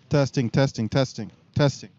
Testing, testing, testing, testing.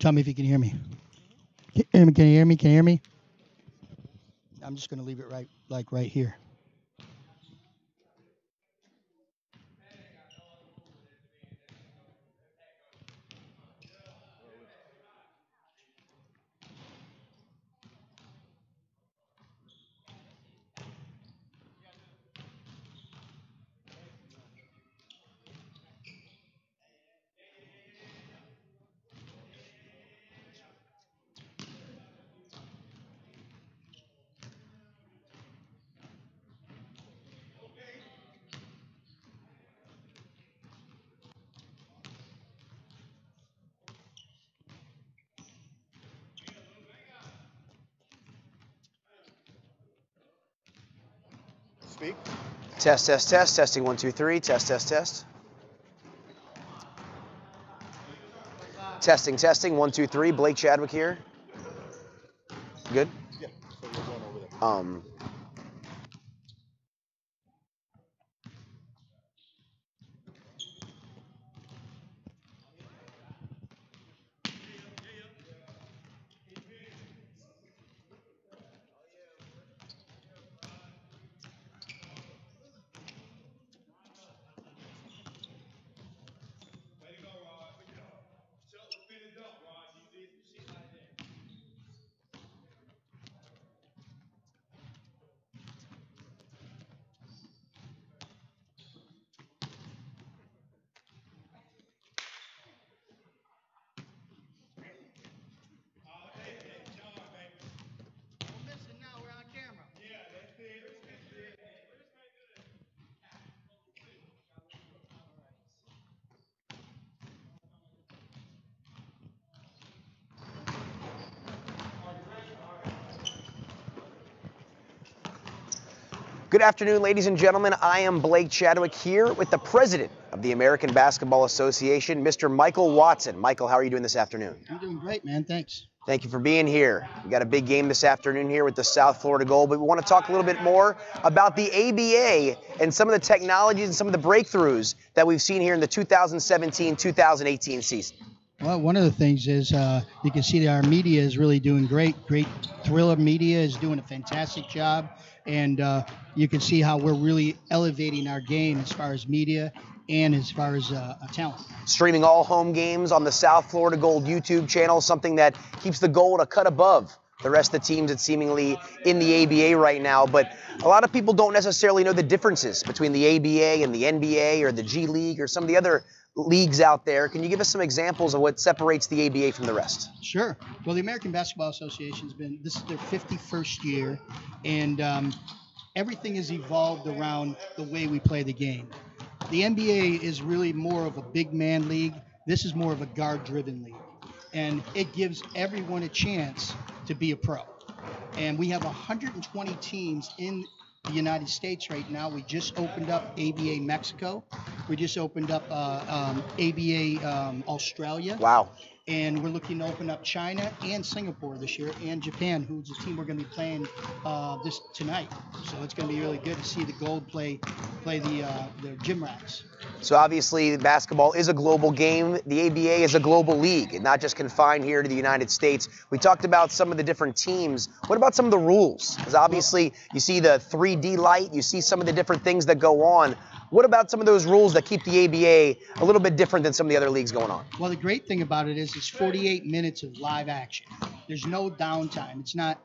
Tell me if you can hear me. Can you hear me? Can you hear me? I'm just going to leave it right here. Speak. Test, test, test. Testing 1, 2, 3. Test, test, test. Testing, testing. 1, 2, 3. Blake Chadwick here. Good? Yeah. So you're going over there. Good afternoon, ladies and gentlemen. I am Blake Chadwick here with the president of the American Basketball Association, Mr. Michael Watson. Michael, how are you doing this afternoon? I'm doing great, man. Thanks. Thank you for being here. We got a big game this afternoon here with the South Florida Gold, but we want to talk a little bit more about the ABA and some of the technologies and some of the breakthroughs that we've seen here in the 2017-2018 season. Well, one of the things is you can see that our media is really doing great. Great Thriller Media is doing a fantastic job, and you can see how we're really elevating our game as far as media and as far as talent. Streaming all home games on the South Florida Gold YouTube channel, something that keeps the Gold a cut above the rest of the teams that's seemingly in the ABA right now. But a lot of people don't necessarily know the differences between the ABA and the NBA or the G League or some of the other leagues out there. Can you give us some examples of what separates the ABA from the rest? Sure. Well, the American Basketball Association this is their 51st year, and everything has evolved around the way we play the game. The NBA is really more of a big man league. This is more of a guard-driven league, and it gives everyone a chance to be a pro. And we have 120 teams in the United States right now. We just opened up ABA Mexico. We just opened up ABA Australia. Wow. And we're looking to open up China and Singapore this year, and Japan, who's the team we're going to be playing this tonight. So it's going to be really good to see the Gold play the Gymrats. So obviously basketball is a global game. The ABA is a global league and not just confined here to the United States. We talked about some of the different teams. What about some of the rules? Because obviously you see the 3D light, you see some of the different things that go on. What about some of those rules that keep the ABA a little bit different than some of the other leagues going on? Well, the great thing about it is it's 48 minutes of live action. There's no downtime. It's not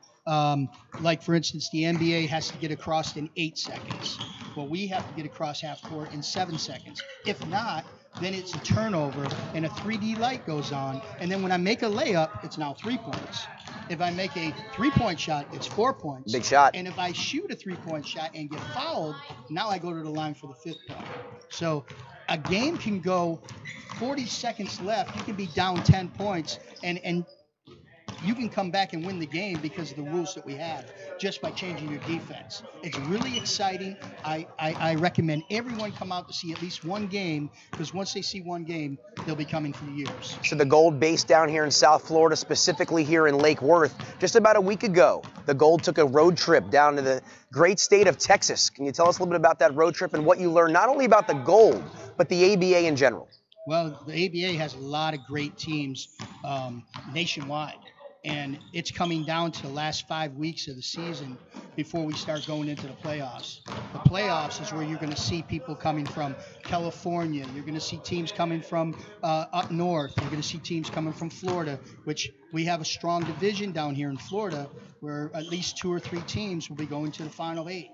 like, for instance, the NBA has to get across in 8 seconds. Well, we have to get across half court in 7 seconds. If not, then it's a turnover and a 3D light goes on. And then when I make a layup, it's now 3 points. If I make a 3-point shot, it's 4 points. Big shot. And if I shoot a 3-point shot and get fouled, now I go to the line for the 5th point. So a game can go 40 seconds left. You can be down 10 points, and you can come back and win the game because of the rules that we have just by changing your defense. It's really exciting. I recommend everyone come out to see at least one game, because once they see one game, they'll be coming for years. So the Gold based down here in South Florida, specifically here in Lake Worth, just about a week ago, the Gold took a road trip down to the great state of Texas. Can you tell us a little bit about that road trip and what you learned, not only about the Gold, but the ABA in general? Well, the ABA has a lot of great teams nationwide, and it's coming down to the last 5 weeks of the season before we start going into the playoffs. The playoffs is where you're going to see people coming from California. You're going to see teams coming from up north. You're going to see teams coming from Florida, which we have a strong division down here in Florida where at least 2 or 3 teams will be going to the Final 8.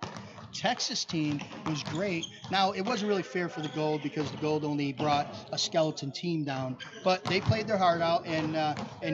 Texas team was great. Now, it wasn't really fair for the Gold because the Gold only brought a skeleton team down, but they played their heart out, and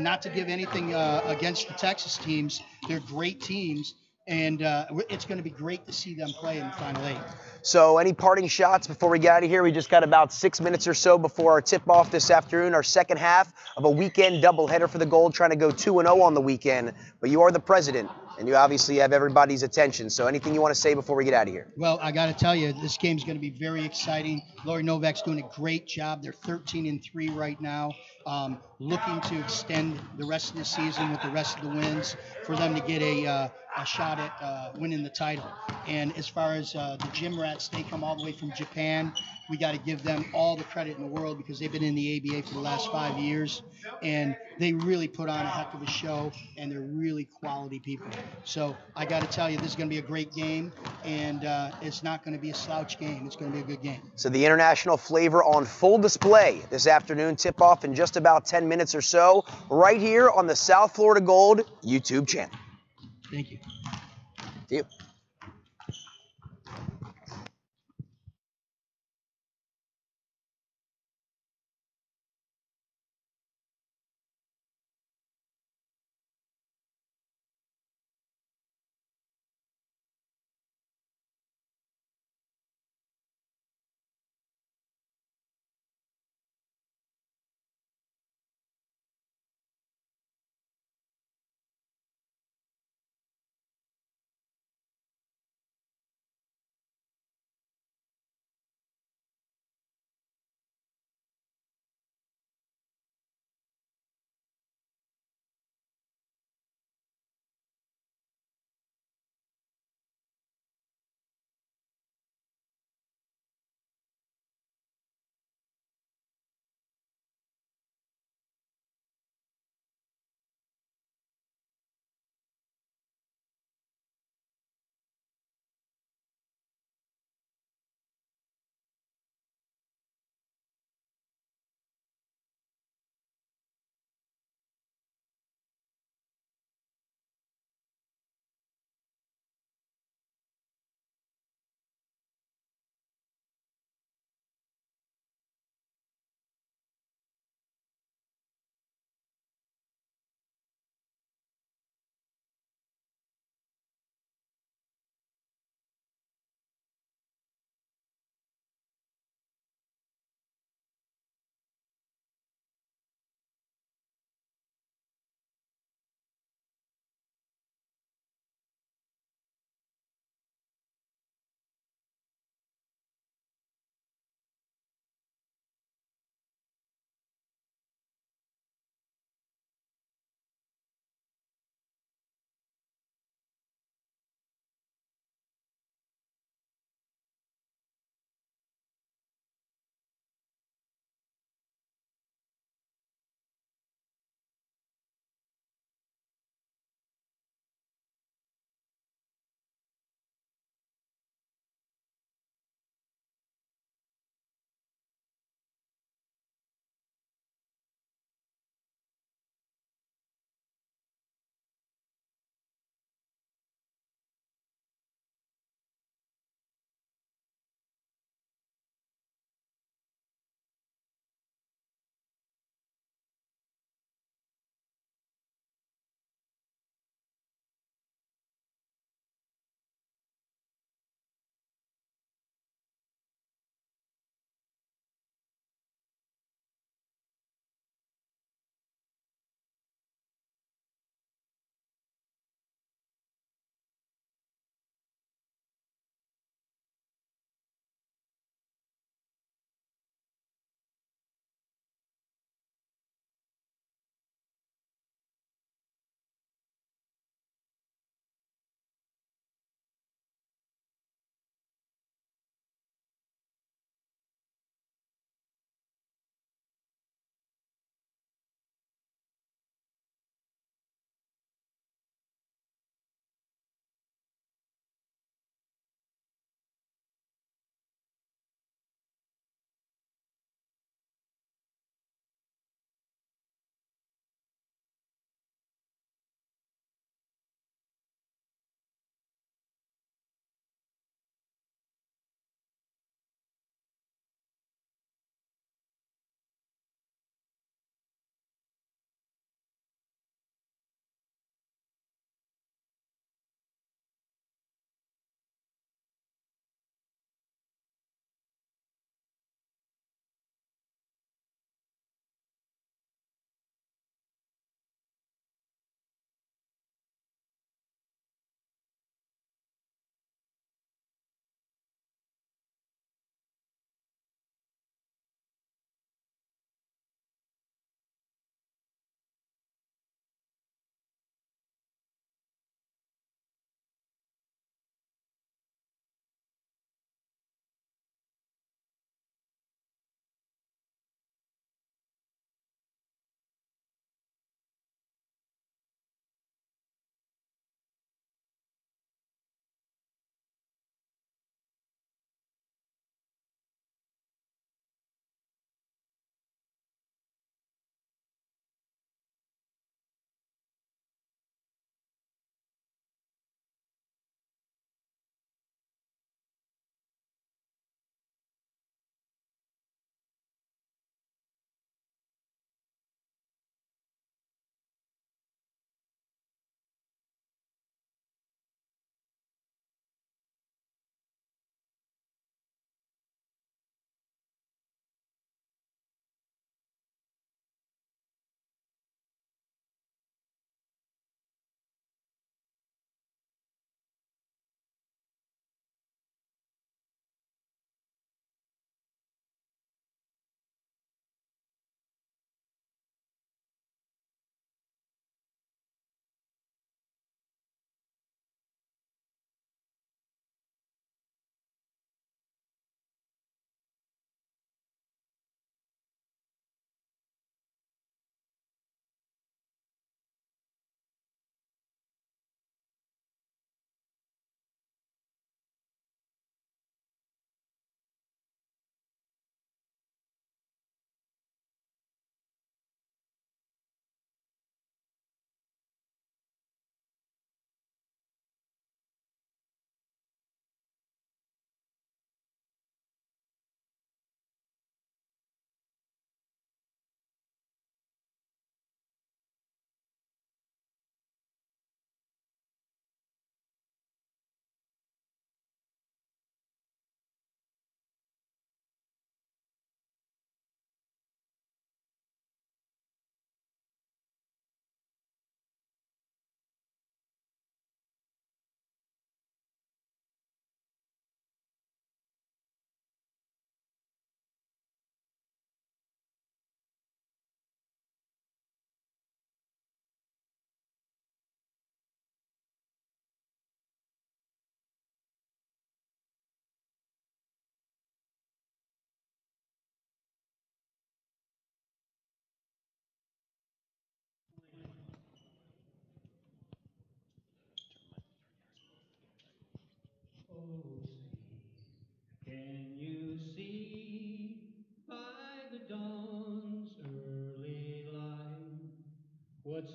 not to give anything against the Texas teams, they're great teams, and it's going to be great to see them play in the Final 8. So any parting shots before we get out of here? We just got about 6 minutes or so before our tip-off this afternoon, our second half of a weekend doubleheader for the Gold, trying to go 2-0 on the weekend. But you are the president, and you obviously have everybody's attention. So anything you want to say before we get out of here? Well, I got to tell you, this game's going to be very exciting. Lori Novak's doing a great job. They're 13-3 right now, looking to extend the rest of the season with the rest of the wins for them to get a shot at winning the title. And as far as the Gymrats, they come all the way from Japan. We got to give them all the credit in the world because they've been in the ABA for the last 5 years, and they really put on a heck of a show, and they're really quality people. So I got to tell you, this is going to be a great game, and it's not going to be a slouch game. It's going to be a good game. So the international flavor on full display this afternoon, tip-off in just about 10 minutes or so, right here on the South Florida Gold YouTube channel. Thank you. See you.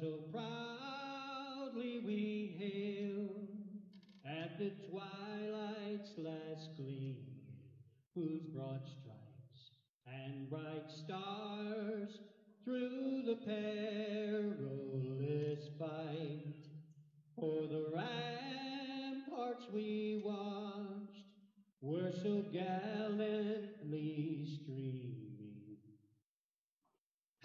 so proudly we hailed at the twilight's last gleam, whose broad stripes and bright stars through the perilous fight o'er the ramparts we watched were so gallantly streaming,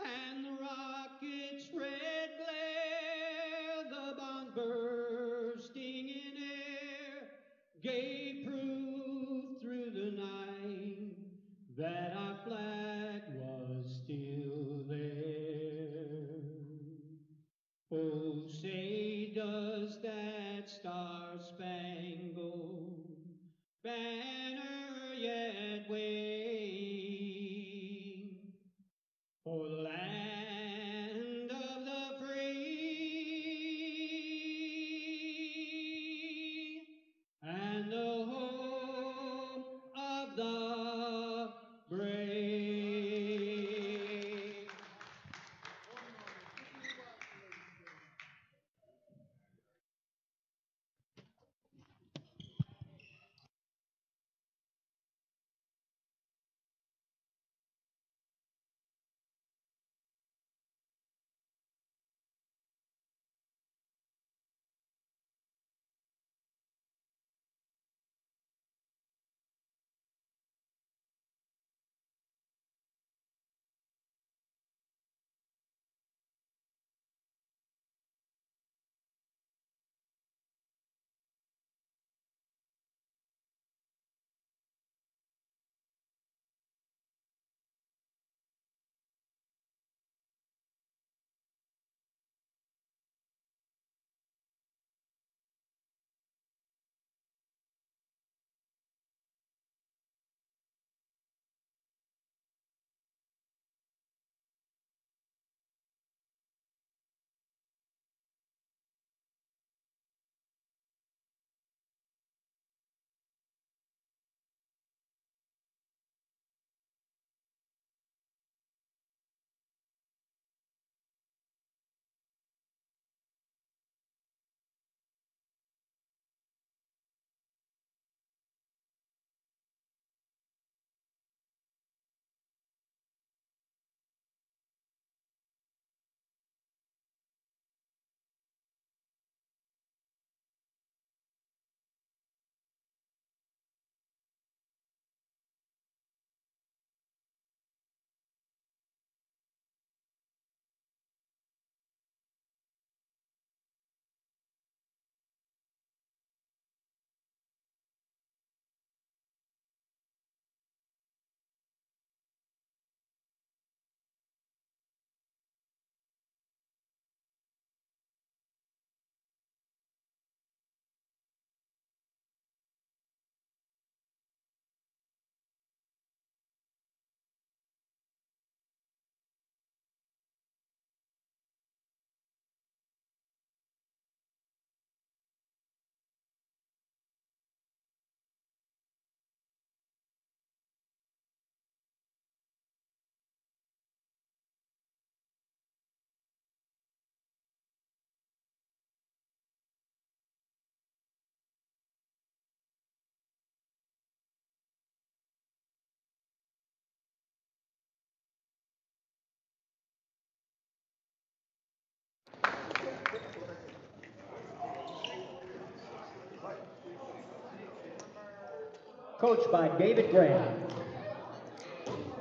and the rocket's red glare, the bombs bursting in air, gave proof through the night that our flag was still there. Oh, say does that star-spangled banner yet wave for the land of the free and the home of the brave? Coached by David Graham.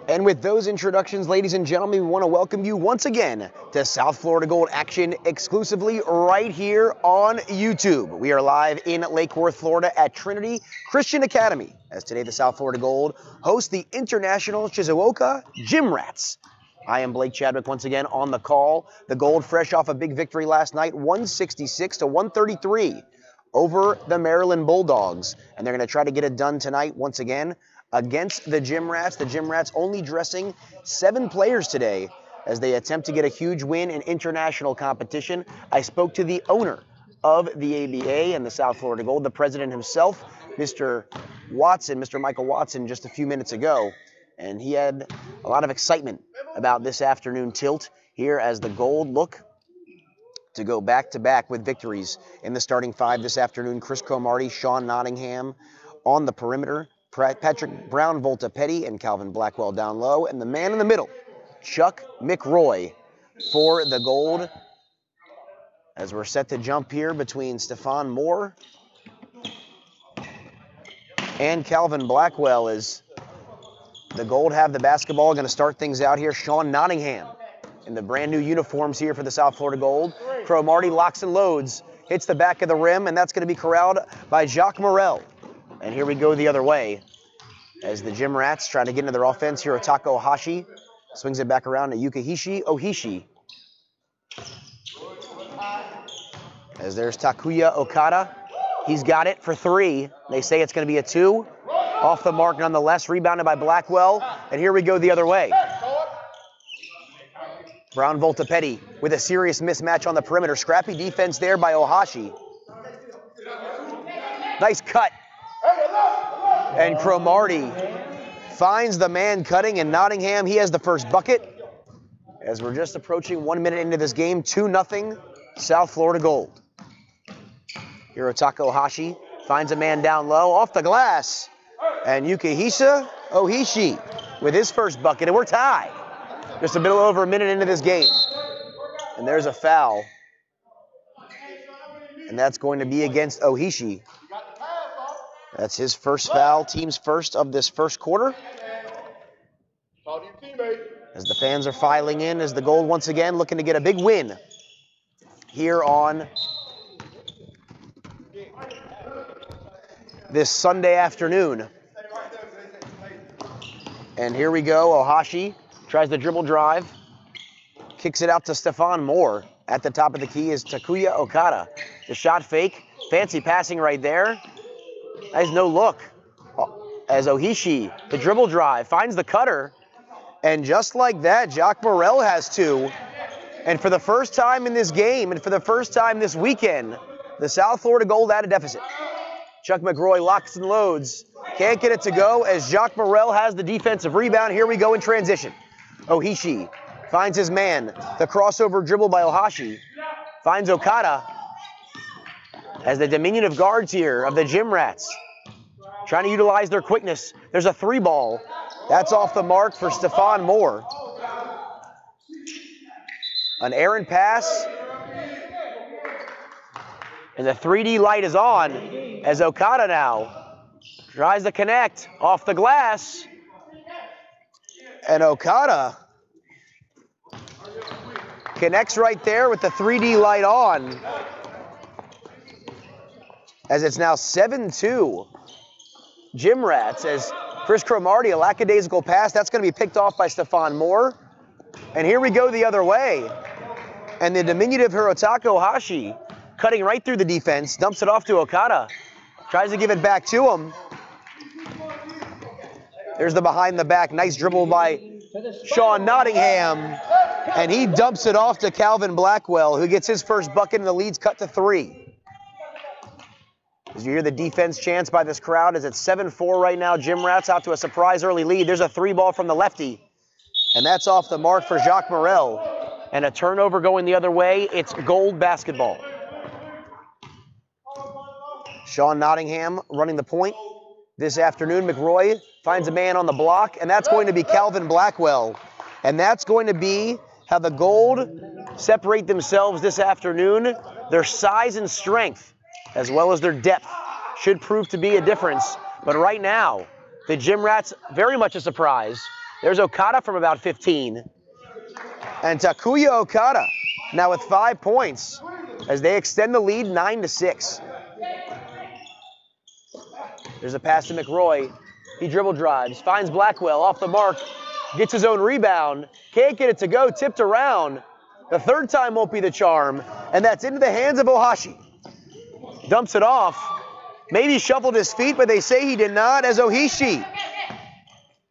And with those introductions, ladies and gentlemen, we want to welcome you once again to South Florida Gold action exclusively right here on YouTube. We are live in Lake Worth, Florida at Trinity Christian Academy, as today the South Florida Gold host the international Shizuoka Gymrats. I am Blake Chadwick once again on the call. The Gold fresh off a big victory last night, 166 to 133 over the Maryland Bulldogs. And they're going to try to get it done tonight once again against the Gymrats. The Gymrats only dressing 7 players today as they attempt to get a huge win in international competition. I spoke to the owner of the ABA and the South Florida Gold, the president himself, Mr. Watson, Mr. Michael Watson, just a few minutes ago. And he had a lot of excitement about this afternoon tilt here as the Gold look to go back-to-back with victories in the starting five this afternoon. Chris Cromartie, Sean Nottingham on the perimeter, Patrick Brown, Volta Petty, and Calvin Blackwell down low. And the man in the middle, Chuck McRoy for the gold. As we're set to jump here between Stefan Moore and Calvin Blackwell, as the gold have the basketball. Going to start things out here. Sean Nottingham in the brand new uniforms here for the South Florida Gold. Cromartie locks and loads, hits the back of the rim, and that's going to be corralled by Jacques Morel. And here we go the other way as the Gymrats trying to get into their offense. Hirotaka Ohashi swings it back around to Yukihisa Ohishi. As there's Takuya Okada. He's got it for three. They say it's going to be a two. Off the mark nonetheless, rebounded by Blackwell. And here we go the other way. Brown Volta Petty with a serious mismatch on the perimeter. Scrappy defense there by Ohashi. Nice cut. And Cromartie finds the man cutting, and Nottingham, he has the first bucket. As we're just approaching 1 minute into this game, 2-0 South Florida Gold. Hirotaka Ohashi finds a man down low, off the glass. And Yukihisa Ohishi with his first bucket, and we're tied. Just a little over a minute into this game. And there's a foul. And that's going to be against Ohishi. That's his first foul, team's first of this first quarter. As the fans are filing in, as the Gold once again looking to get a big win here on this Sunday afternoon. And here we go, Ohashi tries the dribble drive, kicks it out to Stefan Moore. At the top of the key is Takuya Okada. The shot fake, fancy passing right there. Nice no look. As Ohishi, the dribble drive, finds the cutter. And just like that, Jacques Morel has two. And for the first time in this game, and for the first time this weekend, the South Florida Gold at a deficit. Chuck McRoy locks and loads. Can't get it to go as Jacques Morel has the defensive rebound. Here we go in transition. Ohishi finds his man. The crossover dribble by Ohashi. Finds Okada. As the diminutive guards here of the Gymrats trying to utilize their quickness. There's a three ball. That's off the mark for Stefan Moore. An errant pass. And the 3D light is on as Okada now tries to connect off the glass. And Okada connects right there with the 3D light on. As it's now 7-2 Gymrats, as Chris Cromartie, a lackadaisical pass, that's going to be picked off by Stefan Moore. And here we go the other way. And the diminutive Hirotaka Ohashi cutting right through the defense, dumps it off to Okada. Tries to give it back to him. There's the behind the back, nice dribble by Sean Nottingham. And he dumps it off to Calvin Blackwell, who gets his first bucket and the lead's cut to 3. As you hear the defense chants by this crowd, as it's 7-4 right now. Gymrats out to a surprise early lead. There's a three ball from the lefty. And that's off the mark for Jacques Morel. And a turnover going the other way. It's Gold basketball. Sean Nottingham running the point this afternoon. McRoy finds a man on the block, and that's going to be Calvin Blackwell. And that's going to be how the Gold separate themselves this afternoon. Their size and strength, as well as their depth, should prove to be a difference. But right now, the Gymrats, very much a surprise. There's Okada from about 15. And Takuya Okada now with 5 points as they extend the lead 9-6. There's a pass to McRoy. He dribble drives, finds Blackwell off the mark, gets his own rebound, can't get it to go, tipped around. The third time won't be the charm, and that's into the hands of Ohashi. Dumps it off. Maybe shuffled his feet, but they say he did not, as Ohishi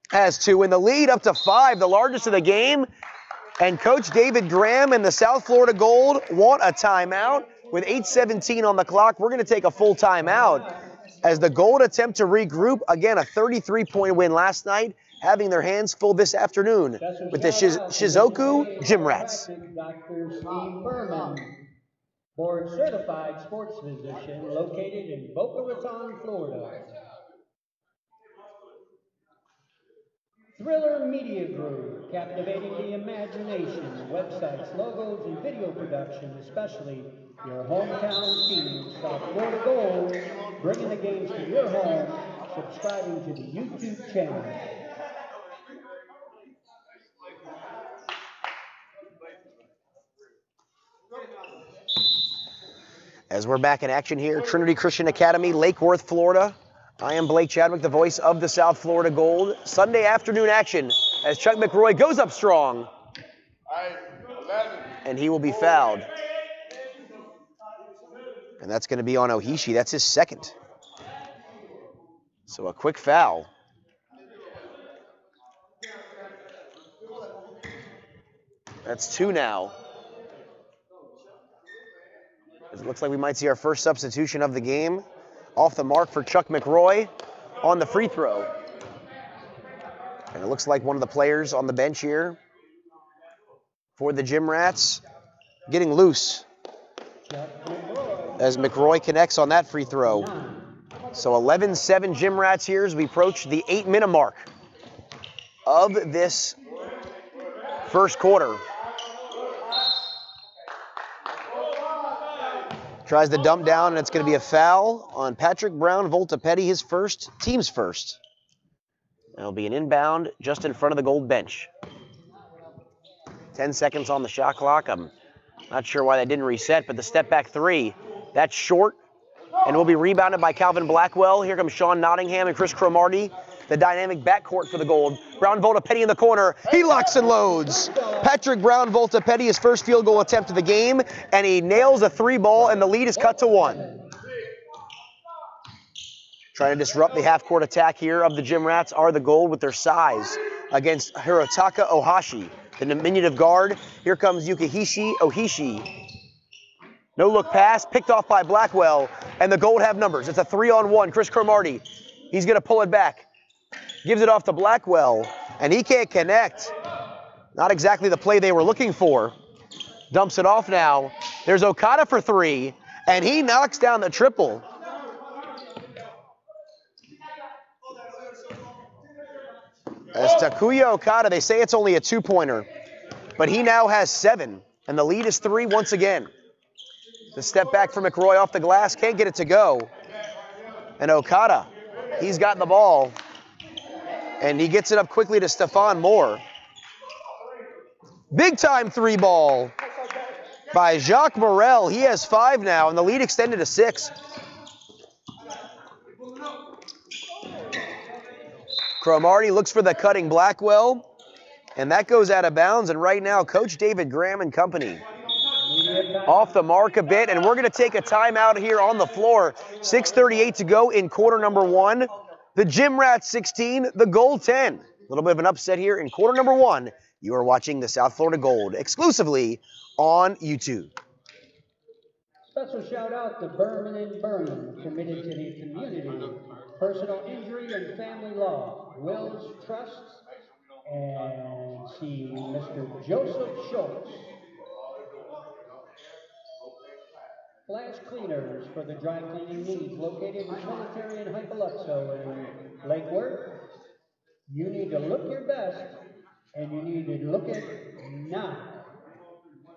has 2 in the lead, up to 5, the largest of the game. And Coach David Graham and the South Florida Gold want a timeout. With 8:17 on the clock, we're going to take a full timeout as the Gold attempt to regroup. Again, a 33-point win last night, having their hands full this afternoon with the Shizuoka Gymrats. Board certified sports physician located in Boca Raton, Florida. Thriller Media Group, captivating the imagination, websites, logos, and video production, especially your hometown team, South Florida Gold, bringing the games to your home, subscribing to the YouTube channel. As we're back in action here, Trinity Christian Academy, Lake Worth, Florida. I am Blake Chadwick, the voice of the South Florida Gold. Sunday afternoon action as Chuck McRoy goes up strong. And he will be fouled. And that's going to be on Ohishi. That's his second. So a quick foul. That's two now. It looks like we might see our first substitution of the game. Off the mark for Chuck McRoy on the free throw. And it looks like one of the players on the bench here for the Gymrats getting loose as McRoy connects on that free throw. So 11-7 Gymrats here as we approach the 8-minute mark of this first quarter. Tries to dump down, and it's going to be a foul on Patrick Brown Voltapetti, his first, team's first. That'll be an inbound just in front of the Gold bench. 10 seconds on the shot clock. I'm not sure why that didn't reset, but the step back three, that's short, and will be rebounded by Calvin Blackwell. Here comes Sean Nottingham and Chris Cromartie, the dynamic backcourt for the Gold. Brown Voltapetti in the corner. He locks and loads. Patrick Brown Voltapetti, his first field goal attempt of the game, and he nails a three ball, and the lead is cut to 1. Trying to disrupt the half-court attack here of the Gymrats are the Gold with their size against Hirotaka Ohashi, the diminutive guard. Here comes Yukihishi Ohishi. No look pass, picked off by Blackwell, and the Gold have numbers. It's a 3-on-1. Chris Cromartie, he's going to pull it back. Gives it off to Blackwell, and he can't connect. Not exactly the play they were looking for. Dumps it off now. There's Okada for three, and he knocks down the triple. As Takuya Okada, they say it's only a two-pointer, but he now has 7, and the lead is 3 once again. The step back for McRoy off the glass, can't get it to go. And Okada, he's got the ball, and he gets it up quickly to Stephon Moore. Big-time three ball by Jacques Morel. He has 5 now, and the lead extended to 6. Cromartie looks for the cutting Blackwell, and that goes out of bounds. And right now, Coach David Graham and company off the mark a bit, and we're going to take a timeout here on the floor. 6:38 to go in quarter number 1. The Gymrats 16, the Gold 10. A little bit of an upset here in quarter number 1. You are watching the South Florida Gold exclusively on YouTube. Special shout out to Berman and Berman, committed to the community, personal injury and family law, wills, trusts, and see Mr. Joseph Schultz. Flash cleaners for the dry cleaning needs, located in Military and Hypoluxo in Lake Worth. You need to look your best, and you need to look it now.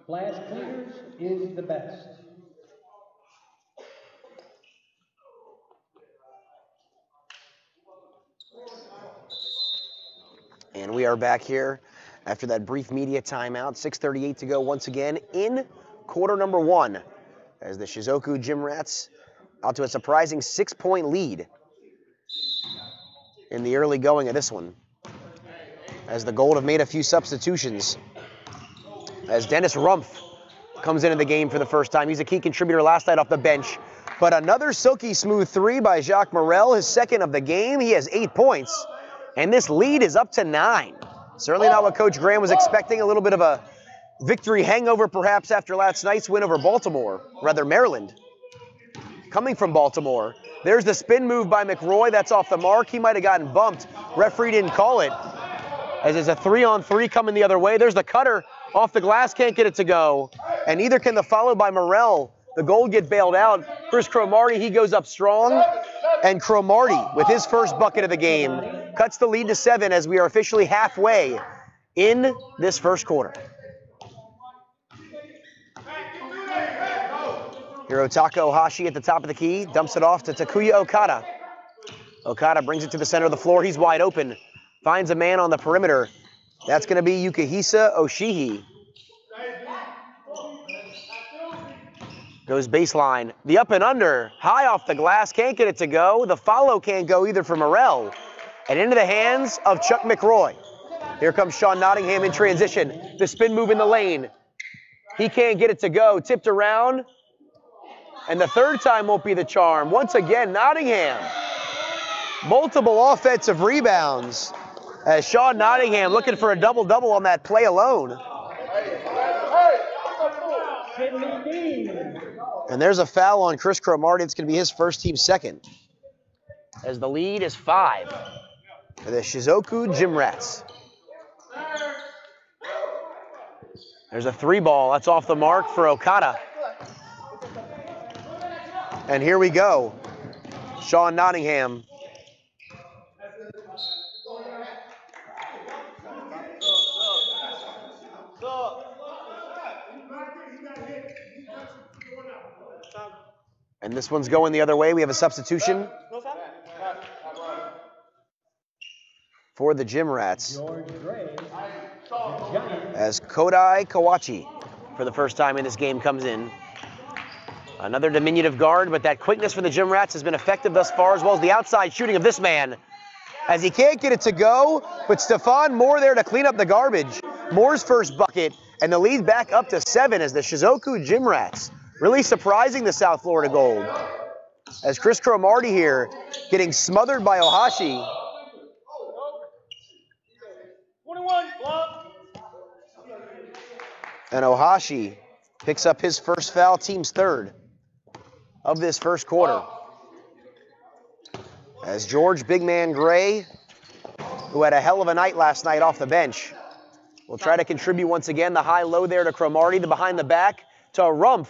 Flash cleaners is the best. And we are back here after that brief media timeout. 6:38 to go once again in quarter number 1 as the Shizuoka Gymrats out to a surprising 6-point lead in the early going of this one. As the Gold have made a few substitutions. As Dennis Rumpf comes into the game for the first time. He's a key contributor last night off the bench. But another silky smooth three by Jacques Morel, his second of the game. He has 8 points. And this lead is up to 9. Certainly not what Coach Graham was expecting. A little bit of a victory hangover perhaps after last night's win over Maryland. Coming from Baltimore. There's the spin move by McRoy. That's off the mark. He might have gotten bumped. Referee didn't call it. As there's a 3-on-3 coming the other way. There's the cutter off the glass. Can't get it to go. And neither can the follow by Morel. The Gold get bailed out. Chris Cromartie, he goes up strong. And Cromartie, with his first bucket of the game, cuts the lead to 7 as we are officially halfway in this first quarter. Hirotaka Ohashi at the top of the key, dumps it off to Takuya Okada. Okada brings it to the center of the floor. He's wide open. Finds a man on the perimeter. That's going to be Yukihisa Oshihi. Goes baseline. The up and under. High off the glass. Can't get it to go. The follow can't go either for Morrell. And into the hands of Chuck McRoy. Here comes Sean Nottingham in transition. The spin move in the lane. He can't get it to go. Tipped around. And the third time won't be the charm. Once again, Nottingham. Multiple offensive rebounds as Sean Nottingham looking for a double-double on that play alone. And there's a foul on Chris Cromartie. It's going to be his first, team second. As the lead is 5 for the Shizuoka Gymrats. There's a 3-ball. That's off the mark for Okada. And here we go. Sean Nottingham. And this one's going the other way. We have a substitution for the Gymrats as Kodai Kawachi, for the first time in this game, comes in. Another diminutive guard, but that quickness for the Gymrats has been effective thus far, as well as the outside shooting of this man. As he can't get it to go, but Stephon Moore there to clean up the garbage. Moore's first bucket, and the lead back up to 7 as the Shizuoka Gymrats really surprising the South Florida Gold. As Chris Cromartie here getting smothered by Ohashi. 21, block. And Ohashi picks up his first foul, team's third of this first quarter. As George Big Man Gray, who had a hell of a night last night off the bench, will try to contribute once again. The high-low there to Cromartie, the behind the back to Rumpf.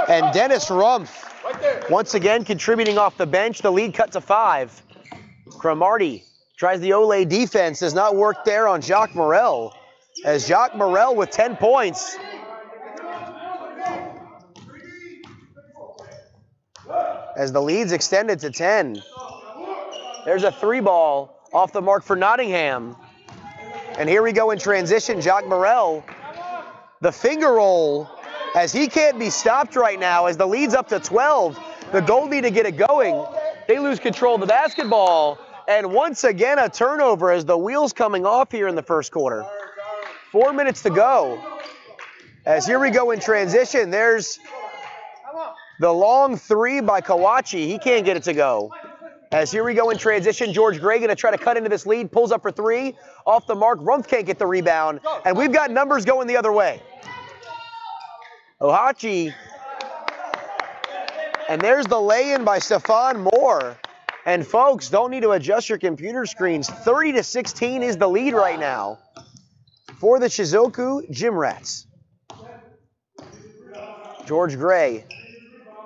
And Dennis Rumpf, once again contributing off the bench. The lead cut to 5. Cromartie tries the Ole defense, does not work there on Jacques Morrell. As Jacques Morrell with 10 points. As the lead's extended to 10. There's a 3-ball off the mark for Nottingham. And here we go in transition. Jacques Morrell, the finger roll, as he can't be stopped right now as the lead's up to 12. The Gold need to get it going. They lose control of the basketball. And once again, a turnover as the wheels coming off here in the first quarter. 4 minutes to go. As here we go in transition. There's the long 3 by Kawachi. He can't get it to go. As here we go in transition, George Gray going to try to cut into this lead. Pulls up for 3. Off the mark. Rumpf can't get the rebound. And we've got numbers going the other way. Ohashi. And there's the lay-in by Stephon Moore. And folks, don't need to adjust your computer screens. 30-16 is the lead right now for the Shizuoka Gymrats. George Gray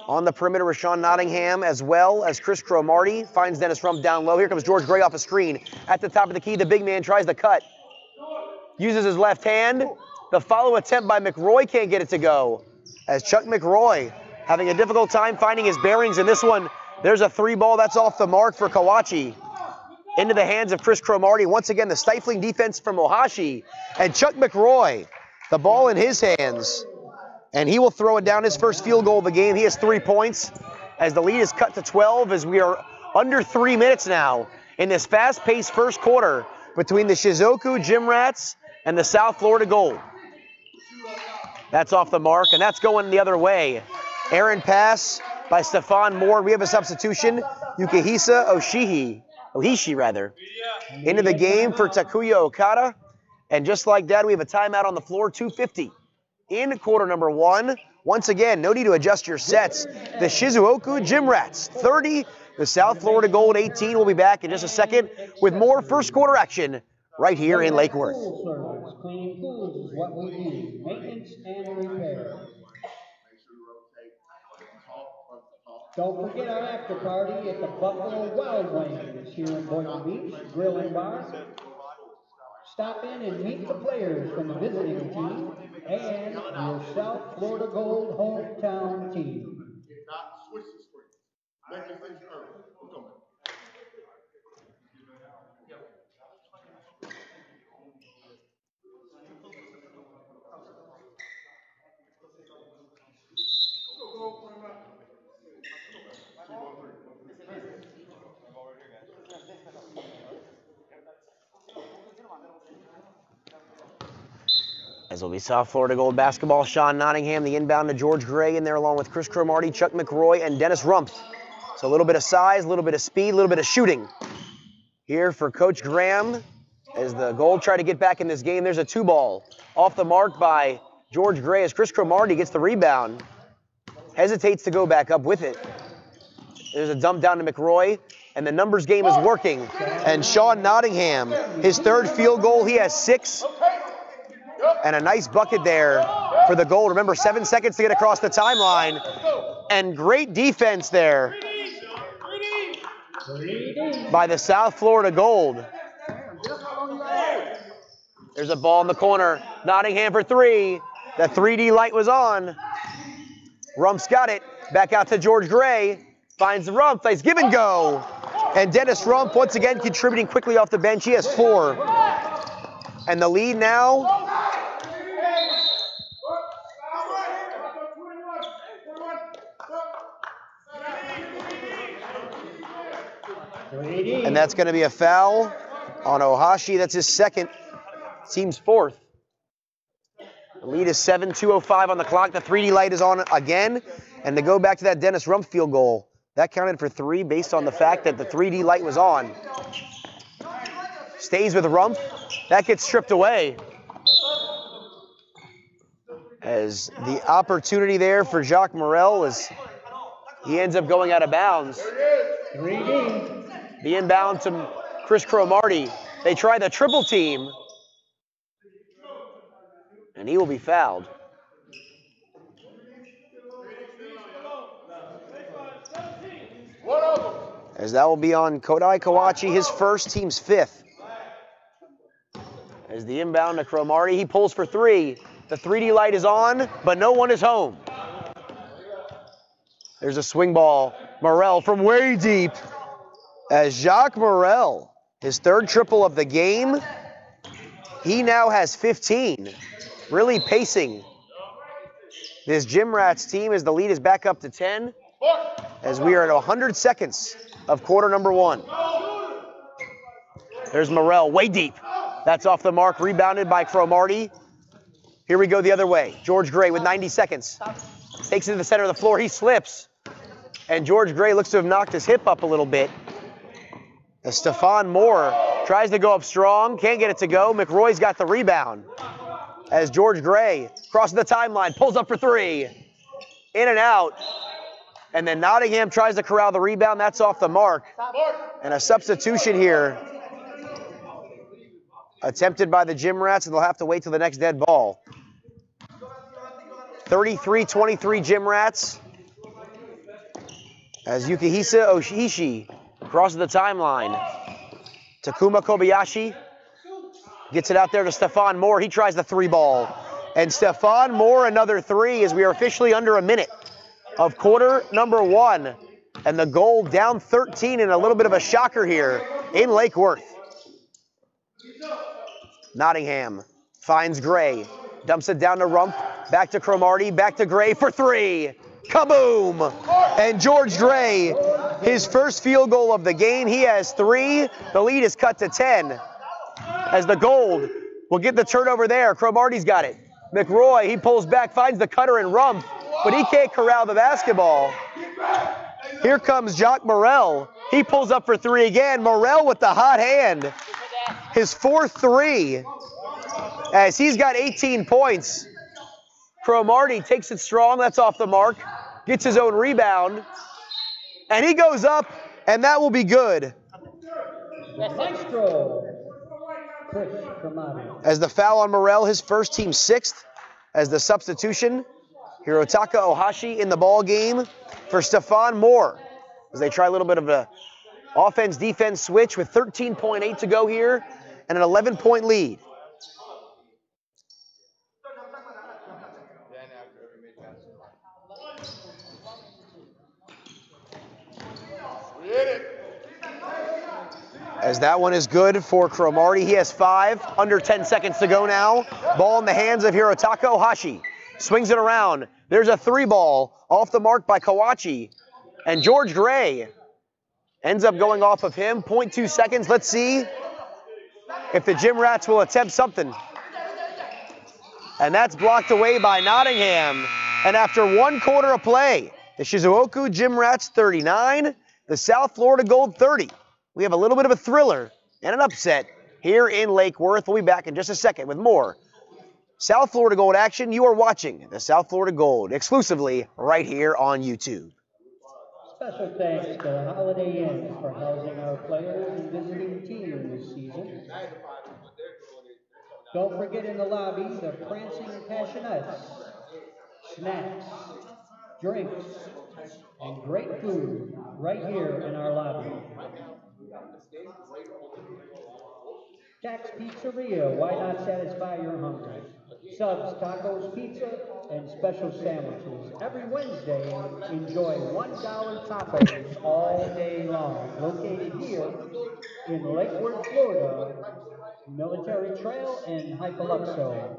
on the perimeter with Sean Nottingham, as well as Chris Cromartie. Finds Dennis Rumpf down low. Here comes George Gray off a screen. At the top of the key, the big man tries the cut. Uses his left hand. The follow attempt by McRoy can't get it to go. As Chuck McRoy having a difficult time finding his bearings in this one. There's a 3-ball. That's off the mark for Kawachi. Into the hands of Chris Cromartie. Once again, the stifling defense from Ohashi. And Chuck McRoy, the ball in his hands. And he will throw it down, his first field goal of the game. He has 3 points as the lead is cut to 12 as we are under 3 minutes now in this fast-paced first quarter between the Shizuoka Gymrats and the South Florida Gold. That's off the mark, and that's going the other way. Errant pass by Stephon Moore. We have a substitution. Yukihisa Ohishi, into the game for Takuya Okada. And just like that, we have a timeout on the floor, 2:50 in quarter number 1. Once again, no need to adjust your sets. The Shizuoka Gymrats, 30. The South Florida Gold, 18. We'll be back in just a second with more first quarter action right here in Lake Worth. Pool service, cleaning pools is what we do. Maintenance and repair. Don't forget our after party at the Buffalo Wild Wings here in Boynton Beach Grill and Bar. Stop in and meet the players from the visiting team and your South Florida Gold hometown team. Switch the screen. Make this thing early. We're coming. As will be South Florida Gold basketball. Sean Nottingham, the inbound to George Gray in there along with Chris Cromartie, Chuck McRoy, and Dennis Rumpf. So a little bit of size, a little bit of speed, a little bit of shooting here for Coach Graham as the Gold try to get back in this game. There's a 2-ball off the mark by George Gray as Chris Cromartie gets the rebound. Hesitates to go back up with it. There's a dump down to McRoy, and the numbers game is working. And Sean Nottingham, his third field goal, he has 6. And a nice bucket there for the Gold. Remember, 7 seconds to get across the timeline. And great defense there by the South Florida Gold. There's a ball in the corner. Nottingham for 3. The 3D light was on. Rump's got it. Back out to George Gray. Finds the Rump. Nice give and go. And Dennis Rump once again contributing quickly off the bench. He has 4. And the lead now. And that's going to be a foul on Ohashi. That's his second. Team's 4th. The lead is 7, 2:05 on the clock. The 3D light is on again. And to go back to that Dennis Rump field goal, that counted for 3 based on the fact that the 3D light was on. Stays with Rump. That gets stripped away. As the opportunity there for Jacques Morel is he ends up going out of bounds. 3D. The inbound to Chris Cromartie. They try the triple team. And he will be fouled. As that will be on Kodai Kawachi, his first, team's 5th. As the inbound to Cromartie, he pulls for 3. The 3D light is on, but no one is home. There's a swing ball. Morel from way deep. As Jacques Morel, his 3rd triple of the game, he now has 15. Really pacing this Gymrats team as the lead is back up to 10. As we are at 100 seconds of quarter number 1. There's Morel, way deep. That's off the mark, rebounded by Cromartie. Here we go the other way. George Gray with 90 seconds. Takes it to the center of the floor, he slips. And George Gray looks to have knocked his hip up a little bit. As Stephon Moore tries to go up strong, can't get it to go. McRoy's got the rebound. As George Gray crosses the timeline, pulls up for 3. In and out. And then Nottingham tries to corral the rebound. That's off the mark. And a substitution here attempted by the Gymrats, and they'll have to wait till the next dead ball. 33-23 Gymrats. As Yukihisa Oshishi crosses the timeline. Takuma Kobayashi gets it out there to Stephon Moore. He tries the 3-ball. And Stephon Moore another 3 as we are officially under a minute of quarter number 1. And the Gold down 13 in a little bit of a shocker here in Lake Worth. Nottingham finds Gray. Dumps it down to Rump. Back to Cromartie. Back to Gray for 3. Kaboom! And George Gray, his first field goal of the game. He has 3. The lead is cut to 10. As the Gold will get the turnover there. Cromartie's got it. McRoy, he pulls back, finds the cutter and Rump, but he can't corral the basketball. Here comes Jacques Morel. He pulls up for 3 again. Morel with the hot hand. His 4th 3. As he's got 18 points. Cromartie takes it strong. That's off the mark. Gets his own rebound. And he goes up, and that will be good. As the foul on Morel, his first, team 6th. As the substitution, Hirotaka Ohashi in the ball game. for Stephon Moore as they try a little bit of a offense-defense switch with 13.8 to go here and an 11-point lead. As that one is good for Cromartie. He has 5, under 10 seconds to go now. Ball in the hands of Hirotaka Ohashi. Swings it around. There's a 3 ball off the mark by Kawachi. And George Gray ends up going off of him. 0.2 seconds. Let's see if the Gymrats will attempt something. And that's blocked away by Nottingham. And after 1 quarter of play, the Shizuoka Gymrats 39, the South Florida Gold 30. We have a little bit of a thriller and an upset here in Lake Worth. We'll be back in just a second with more South Florida Gold action. You are watching the South Florida Gold exclusively right here on YouTube. Special thanks to Holiday Inn for housing our players and visiting team this season. Don't forget in the lobby the prancing passionettes, snacks, drinks, and great food right here in our lobby. Jack's Pizzeria, why not satisfy your hunger? Subs, tacos, pizza, and special sandwiches. Every Wednesday, enjoy $1 tacos all day long. Located here in Lake Worth, Florida, Military Trail and Hypoluxo.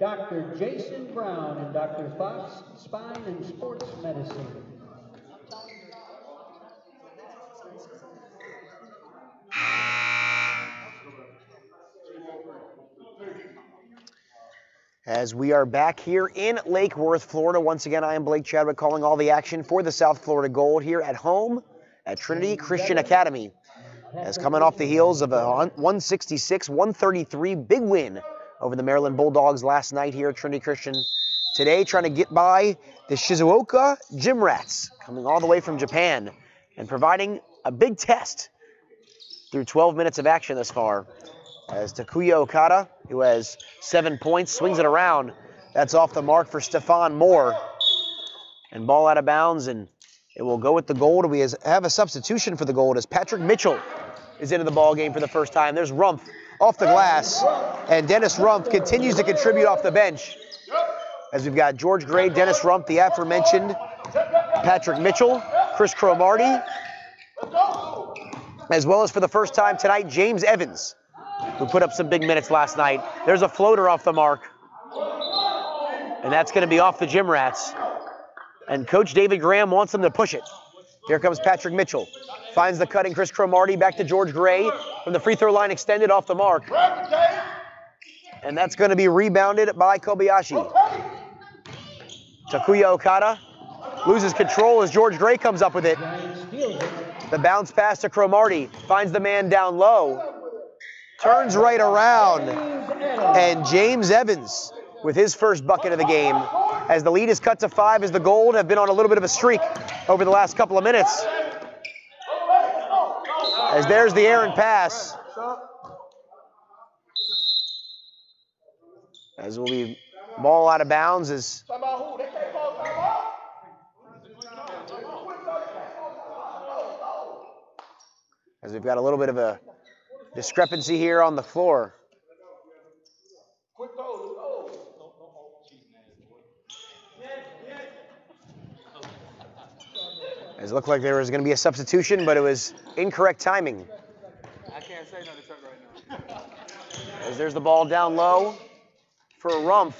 Dr. Jason Brown and Dr. Fox, Spine and Sports Medicine. As we are back here in Lake Worth, Florida. Once again, I am Blake Chadwick calling all the action for the South Florida Gold here at home at Trinity Christian Academy. As coming off the heels of a 166-133 big win over the Maryland Bulldogs last night here at Trinity Christian. Today, trying to get by the Shizuoka Gymrats, coming all the way from Japan and providing a big test through 12 minutes of action thus far. As Takuya Okada, who has 7 points, swings it around. That's off the mark for Stephon Moore. And ball out of bounds, and it will go with the Gold. We have a substitution for the Gold as Patrick Mitchell is into the ball game for the first time. There's Rumpf off the glass, and Dennis Rumpf continues to contribute off the bench. As we've got George Gray, Dennis Rumpf, the aforementioned Patrick Mitchell, Chris Cromartie, as well as for the first time tonight, James Evans, who put up some big minutes last night. There's a floater off the mark, and that's going to be off the Gymrats. And Coach David Graham wants them to push it. Here comes Patrick Mitchell. Finds the cutting Chris Cromartie, back to George Gray from the free throw line, extended off the mark. And that's going to be rebounded by Kobayashi. Takuya Okada loses control as George Gray comes up with it. The bounce pass to Cromartie, finds the man down low. Turns right around, and James Evans with his first bucket of the game as the lead is cut to 5 as the Gold have been on a little bit of a streak over the last couple of minutes. As there's the errant pass. As will be ball out of bounds as we've got a little bit of a discrepancy here on the floor. As it looked like there was going to be a substitution, but it was incorrect timing. I can't say no to Chuck right now. As there's the ball down low for Rumpf.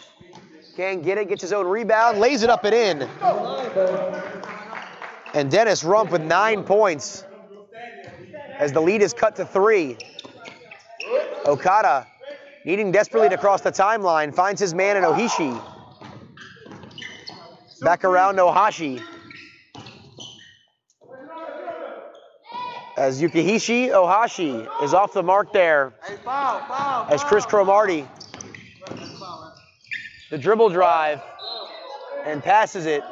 Can't get it, gets his own rebound, lays it up and in. And Dennis Rumpf with 9 points as the lead is cut to 3. Okada, needing desperately to cross the timeline, finds his man in Ohishi. Back around Ohashi. As Yukihishi Ohashi is off the mark there. As Chris Cromartie. The dribble drive and passes it.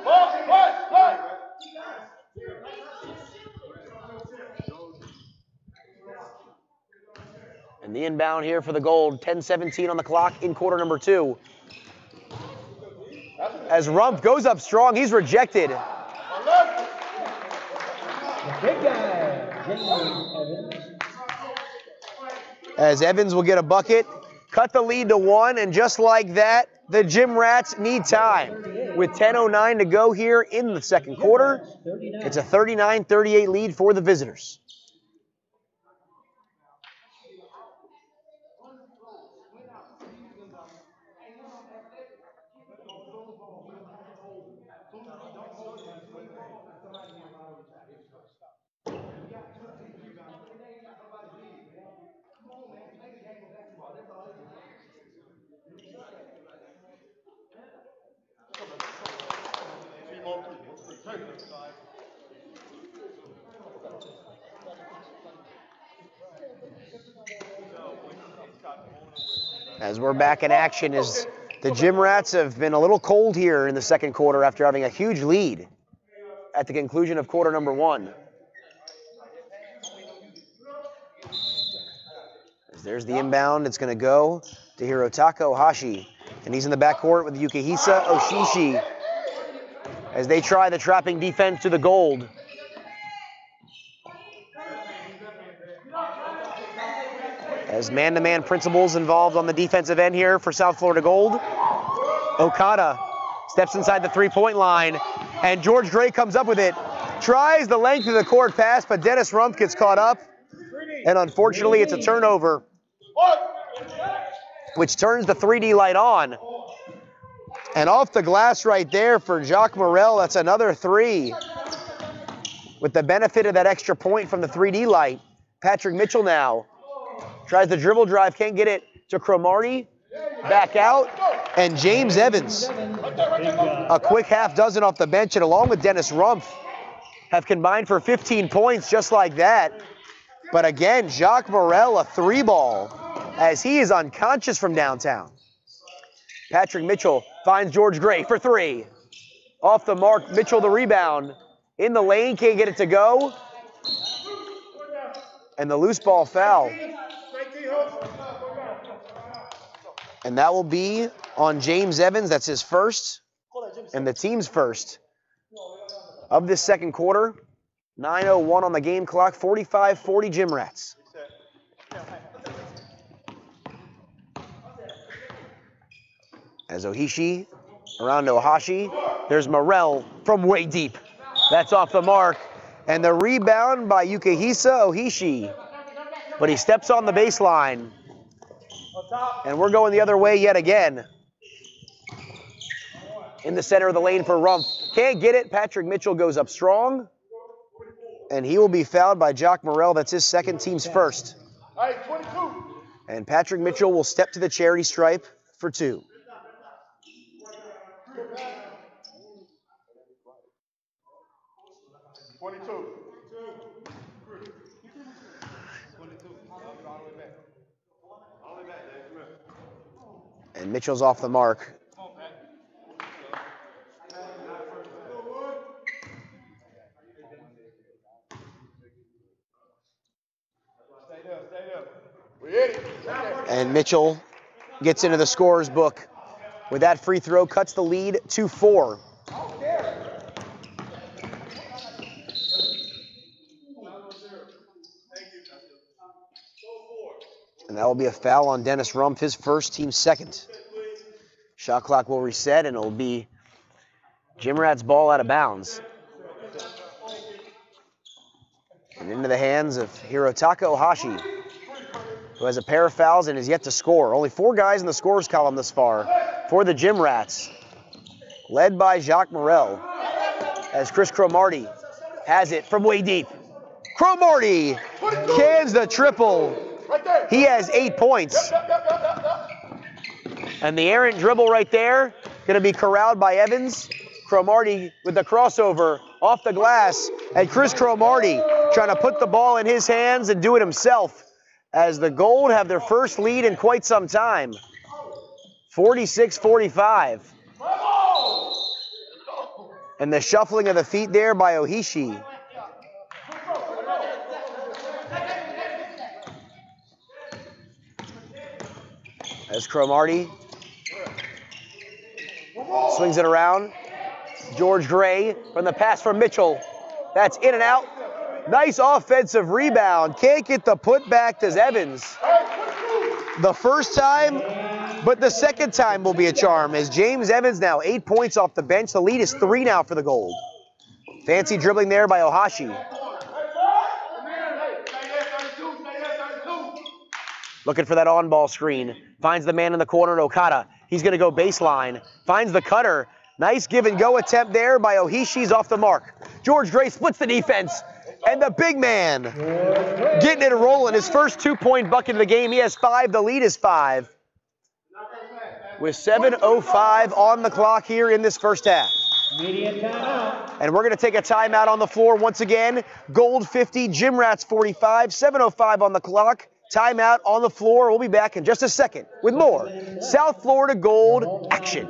And the inbound here for the Gold, 10-17 on the clock in quarter number 2. As Rumpf goes up strong, he's rejected. The big guy, James Evans. As Evans will get a bucket, cut the lead to 1, and just like that, the Gymrats need time. With 10:09 to go here in the second quarter, it's a 39-38 lead for the visitors. As we're back in action, as the Gymrats have been a little cold here in the second quarter after having a huge lead at the conclusion of quarter number 1. As there's the inbound, it's going to go to Hirotaka Ohashi. And he's in the backcourt with Yukihisa Oshishi as they try the trapping defense to the Gold. As man-to-man principles involved on the defensive end here for South Florida Gold. Okada steps inside the three-point line, and George Gray comes up with it. Tries the length of the court pass, but Dennis Rumpf gets caught up. And unfortunately, it's a turnover, which turns the 3D light on. And off the glass right there for Jacques Morel, that's another 3. With the benefit of that extra point from the 3D light, Patrick Mitchell now tries the dribble drive, can't get it to Cromartie. Back out, and James Evans, a quick half dozen off the bench, and along with Dennis Rumpf, have combined for 15 points just like that. But again, Jacques Morel, a 3-ball, as he is unconscious from downtown. Patrick Mitchell finds George Gray for 3. Off the mark, Mitchell the rebound. In the lane, can't get it to go. And the loose ball foul. And that will be on James Evans. That's his first, and the team's first of this second quarter. 9:01 on the game clock, 45-40 Gymrats. As Ohishi around to Ohashi, there's Morel from way deep. That's off the mark. And the rebound by Yukihisa Ohishi. But he steps on the baseline. And we're going the other way yet again. In the center of the lane for Rumpf. Can't get it. Patrick Mitchell goes up strong. And he will be fouled by Jacques Morel. That's his second, team's first. And Patrick Mitchell will step to the charity stripe for 2. And Mitchell's off the mark. And Mitchell gets into the scorer's book with that free throw, cuts the lead to 4. And that will be a foul on Dennis Rumpf, his first, team second. Shot clock will reset, and it'll be Gymrats' ball out of bounds. And into the hands of Hirotaka Ohashi, who has a pair of fouls and is yet to score. Only 4 guys in the scorers column thus far for the Gymrats, led by Jacques Morel, as Chris Cromartie has it from way deep. Cromartie cans the triple. He has 8 points. And the errant dribble right there, going to be corralled by Evans. Cromartie with the crossover off the glass. And Chris Cromartie trying to put the ball in his hands and do it himself, as the Gold have their first lead in quite some time. 46-45. And the shuffling of the feet there by Ohishi. As Cromartie swings it around. George Gray from the pass from Mitchell. That's in and out. Nice offensive rebound. Can't get the putback to Evans. The first time, but the second time will be a charm as James Evans now 8 points off the bench. The lead is 3 now for the Gold. Fancy dribbling there by Ohashi. Looking for that on-ball screen. Finds the man in the corner, Okada. He's going to go baseline. Finds the cutter. Nice give-and-go attempt there by Ohishi's off the mark. George Gray splits the defense. And the big man getting it rolling. His first 2-point bucket of the game. He has 5. The lead is 5. With 7:05 on the clock here in this first half. And we're going to take a timeout on the floor once again. Gold 50, Gymrats 45, 7:05 on the clock. Timeout on the floor. We'll be back in just a second with more South Florida Gold action.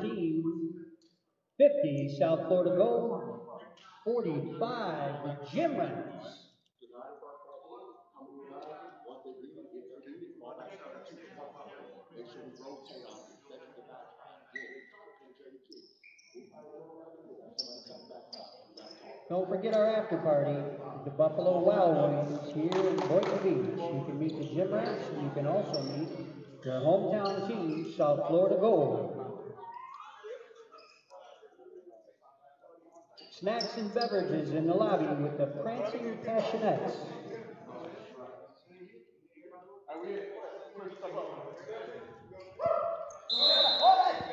50, South Florida Gold. 45, the Gymrats. Don't forget our after party, the Buffalo Wild Wings here in Boynton Beach. You can meet the Gymrats, and you can also meet their hometown team, South Florida Gold. Snacks and beverages in the lobby with the Prancing Passionettes.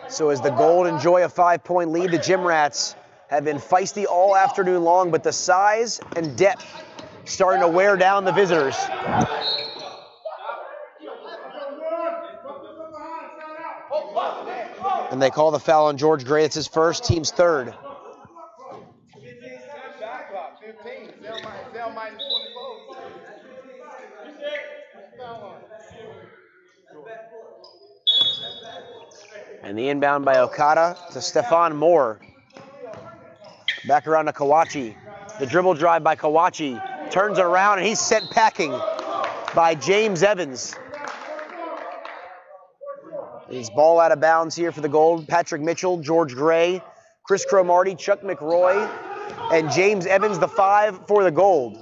So as the Gold enjoy a 5-point lead, the Gymrats have been feisty all afternoon long, but the size and depth starting to wear down the visitors. And they call the foul on George Gray. It's his first, team's third. And the inbound by Okada to Stephon Moore. Back around to Kawachi. The dribble drive by Kawachi. Turns it around and he's sent packing by James Evans. His ball out of bounds here for the Gold. Patrick Mitchell, George Gray, Chris Cromartie, Chuck McRoy, and James Evans, the 5 for the Gold.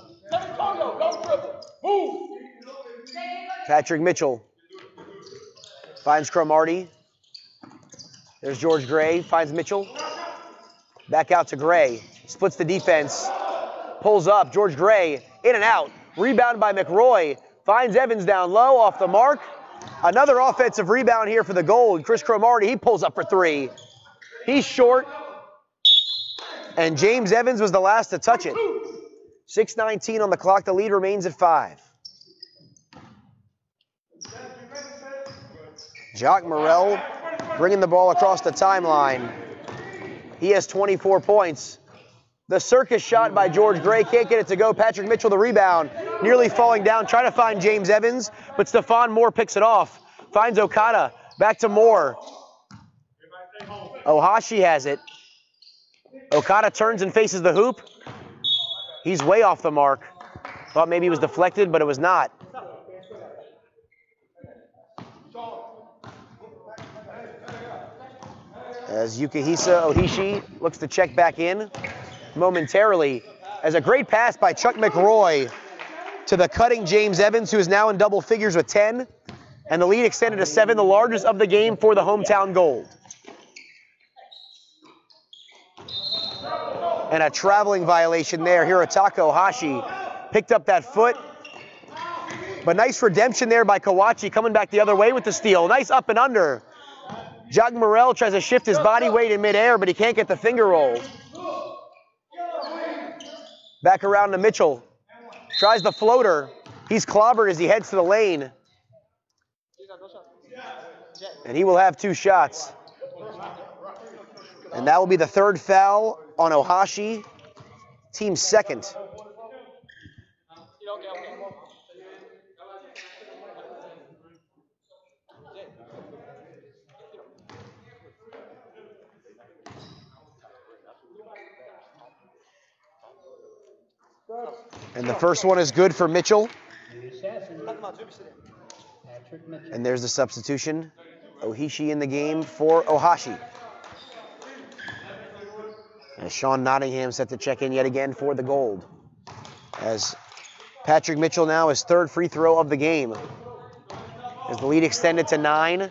Patrick Mitchell finds Cromartie. There's George Gray, finds Mitchell. Back out to Gray. Splits the defense. Pulls up. George Gray in and out. Rebound by McRoy. Finds Evans down low off the mark. Another offensive rebound here for the Gold. Chris Cromartie, he pulls up for 3. He's short. And James Evans was the last to touch it. 6:19 on the clock. The lead remains at 5. Jock Morrell bringing the ball across the timeline. He has 24 points. The circus shot by George Gray. Can't get it to go. Patrick Mitchell the rebound. Nearly falling down. Trying to find James Evans. But Stephon Moore picks it off. Finds Okada. Back to Moore. Ohashi has it. Okada turns and faces the hoop. He's way off the mark. Thought maybe he was deflected, but it was not. As Yukihisa Ohishi looks to check back in momentarily. As a great pass by Chuck McRoy to the cutting James Evans, who is now in double figures with 10. And the lead extended to 7, the largest of the game for the hometown Gold. And a traveling violation there. Hirotaka Ohashi picked up that foot. But nice redemption there by Kawachi, coming back the other way with the steal. Nice up and under. Jock Morrell tries to shift his body weight in midair, but he can't get the finger roll. Back around to Mitchell. Tries the floater. He's clobbered as he heads to the lane. And he will have 2 shots. And that will be the 3rd foul on Ohashi. Team 2nd. And the first one is good for Mitchell. And there's the substitution Ohishi in the game for Ohashi. As Sean Nottingham set to check in yet again for the gold. As Patrick Mitchell now his third free throw of the game. As the lead extended to 9.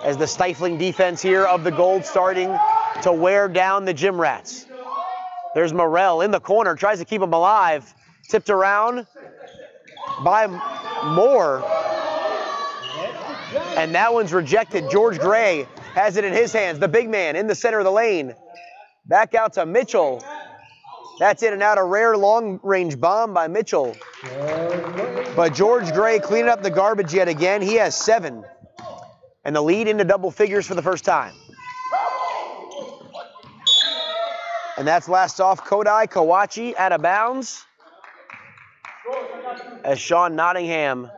As the stifling defense here of the gold starting to wear down the Gymrats. There's Morrell in the corner, tries to keep him alive. Tipped around by Moore. And that one's rejected. George Gray has it in his hands. The big man in the center of the lane. Back out to Mitchell. That's in and out, a rare long-range bomb by Mitchell. But George Gray cleaning up the garbage yet again. He has 7. And the lead into double figures for the first time. And that's last off Kodai Kawachi out of bounds. As Sean Nottingham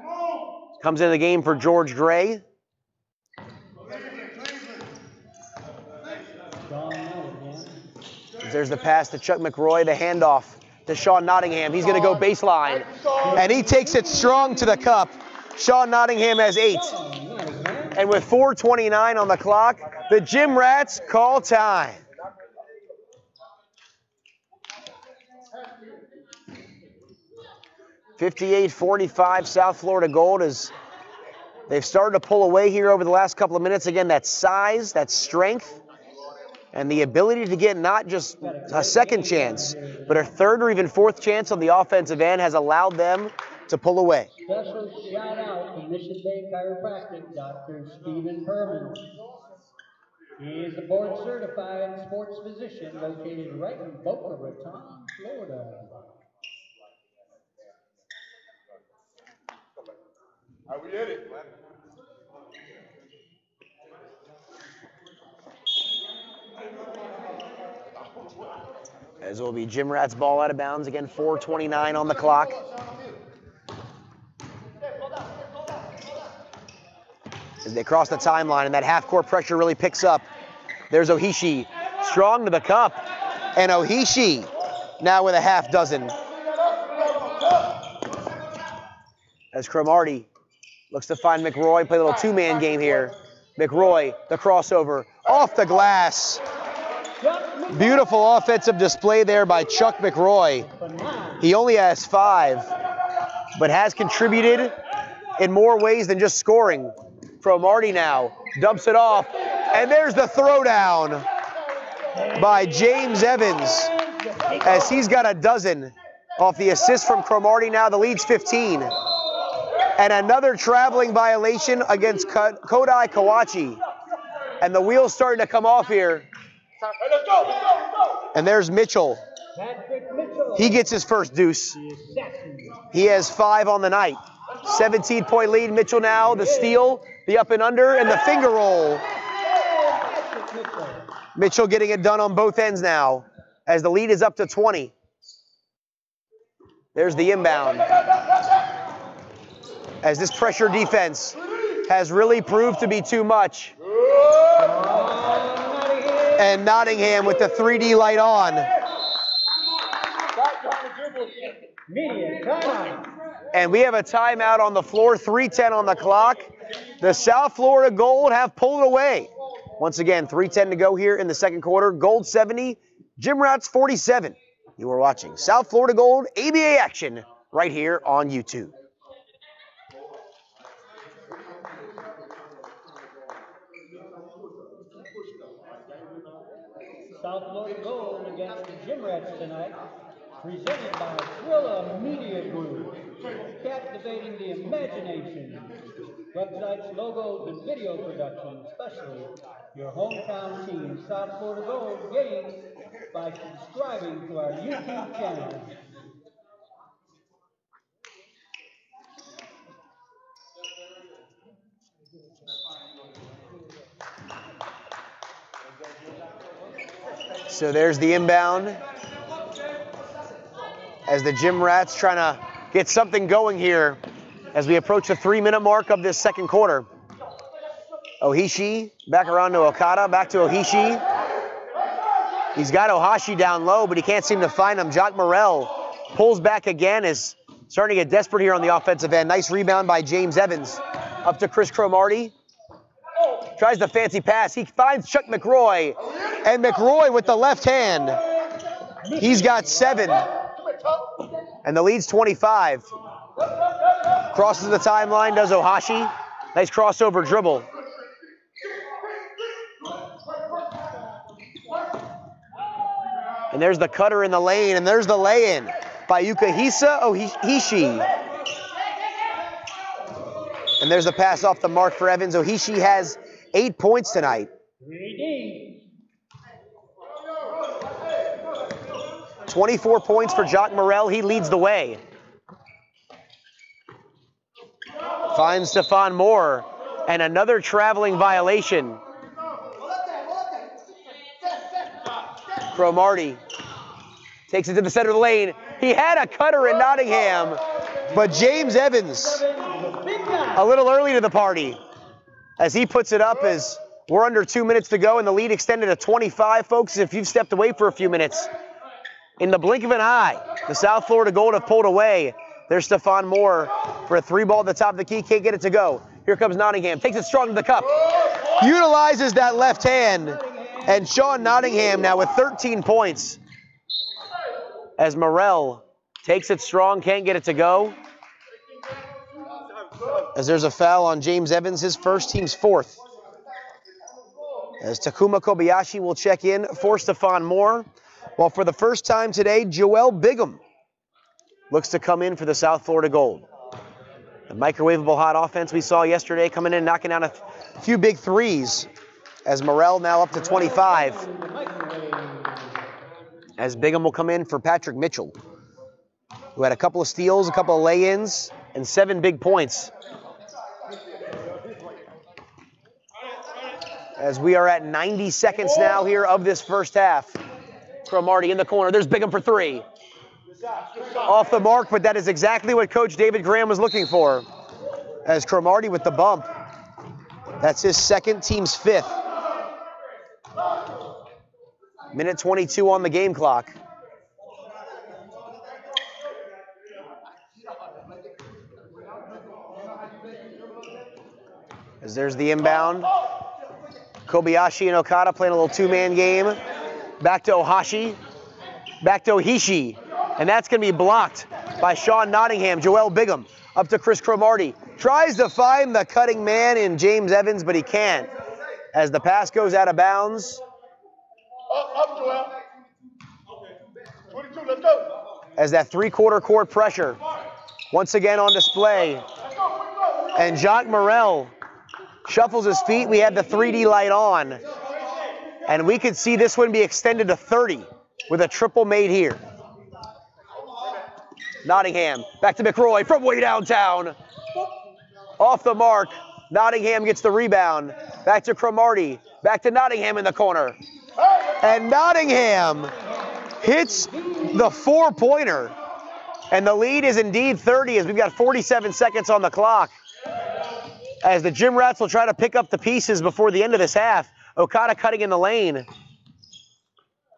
comes into the game for George Gray. There's the pass to Chuck McRoy, the handoff to Sean Nottingham. He's going to go baseline, and he takes it strong to the cup. Sean Nottingham has 8. And with 4:29 on the clock, the Gymrats call time. (58-45) South Florida Gold as they've started to pull away here over the last couple of minutes. Again, that size, that strength, and the ability to get not just a second chance, but a third or even fourth chance on the offensive end has allowed them to pull away. Special shout out to Mission Bay Chiropractic, Dr. Stephen Perman. He is a board certified sports physician located right in Boca Raton, Florida. How we at it? As it will be Gymrats ball out of bounds. Again, 4:29 on the clock. As they cross the timeline and that half-court pressure really picks up. There's Ohishi, strong to the cup. And Ohishi now with a half dozen. As Cromartie looks to find McRoy, play a little two-man game here. McRoy, the crossover, off the glass. Beautiful offensive display there by Chuck McRoy. He only has 5, but has contributed in more ways than just scoring. Cromartie now dumps it off, and there's the throwdown by James Evans as he's got a dozen off the assist from Cromartie. Now the lead's 15. And another traveling violation against Kodai Kawachi. And the wheels starting to come off here. And there's Mitchell. He gets his first deuce. He has 5 on the night. 17-point lead. Mitchell now, the steal, the up and under, and the finger roll. Mitchell getting it done on both ends now as the lead is up to 20. There's the inbound. As this pressure defense has really proved to be too much. And Nottingham with the 3D light on. And we have a timeout on the floor, 3:10 on the clock. The South Florida Gold have pulled away. Once again, 3:10 to go here in the second quarter. Gold 70, Gymrats 47. You are watching South Florida Gold ABA action right here on YouTube. South Florida Gold against the Gymrats tonight, presented by Thrilla Media Group, captivating the imagination. Websites, logos, and video production, especially your hometown team, South Florida Gold, gains by subscribing to our YouTube channel. So there's the inbound as the Gymrats trying to get something going here as we approach the 3-minute mark of this second quarter. Ohishi back around to Okada, back to Ohishi. He's got Ohashi down low, but he can't seem to find him. Jock Morrell pulls back again, is starting to get desperate here on the offensive end. Nice rebound by James Evans. Up to Chris Cromartie. Tries the fancy pass. He finds Chuck McRoy. And McRoy with the left hand. He's got 7. And the lead's 25. Crosses the timeline, does Ohashi. Nice crossover dribble. And there's the cutter in the lane, and there's the lay-in by Yukihisa Ohishi. And there's the pass off the mark for Evans. Ohishi has 8 points tonight. 24 points for Jock Morrell. He leads the way. Finds Stephon Moore. And another traveling violation. Cromartie takes it to the center of the lane. He had a cutter in Nottingham, but James Evans a little early to the party as he puts it up as we're under 2 minutes to go and the lead extended to 25, folks. If you've stepped away for a few minutes, in the blink of an eye, the South Florida Gold have pulled away. There's Stephon Moore for a 3-ball at the top of the key. Can't get it to go. Here comes Nottingham. Takes it strong to the cup. Utilizes that left hand. And Sean Nottingham now with 13 points. As Morrell takes it strong. Can't get it to go. As there's a foul on James Evans. His first, team's 4th. As Takuma Kobayashi will check in for Stephon Moore. While for the first time today, Joel Bigham looks to come in for the South Florida Gold. The microwavable hot offense we saw yesterday coming in, knocking down a few big threes. As Morrell now up to 25. As Bigham will come in for Patrick Mitchell, who had a couple of steals, a couple of lay-ins, and 7 big points. As we are at 90 seconds now here of this first half. Cromartie in the corner. There's Bigham for 3. Off the mark, but that is exactly what Coach David Graham was looking for. As Cromartie with the bump. That's his 2nd, team's 5th. Minute 22 on the game clock. As there's the inbound. Kobayashi and Okada playing a little 2-man game. Back to Ohashi. Back to Ohishi. And that's going to be blocked by Sean Nottingham. Joel Bigham up to Chris Cromartie. Tries to find the cutting man in James Evans, but he can't. As the pass goes out of bounds. Up, Joel. 22, let's go. As that 3-quarter court pressure once again on display. And Jock Morrell shuffles his feet. We had the 3D light on. And we could see this one be extended to 30 with a triple made here. Nottingham back to McRoy from way downtown. Off the mark. Nottingham gets the rebound. Back to Cromartie. Back to Nottingham in the corner. And Nottingham hits the 4-pointer. And the lead is indeed 30 as we've got 47 seconds on the clock. As the Gymrats will try to pick up the pieces before the end of this half. Okada cutting in the lane.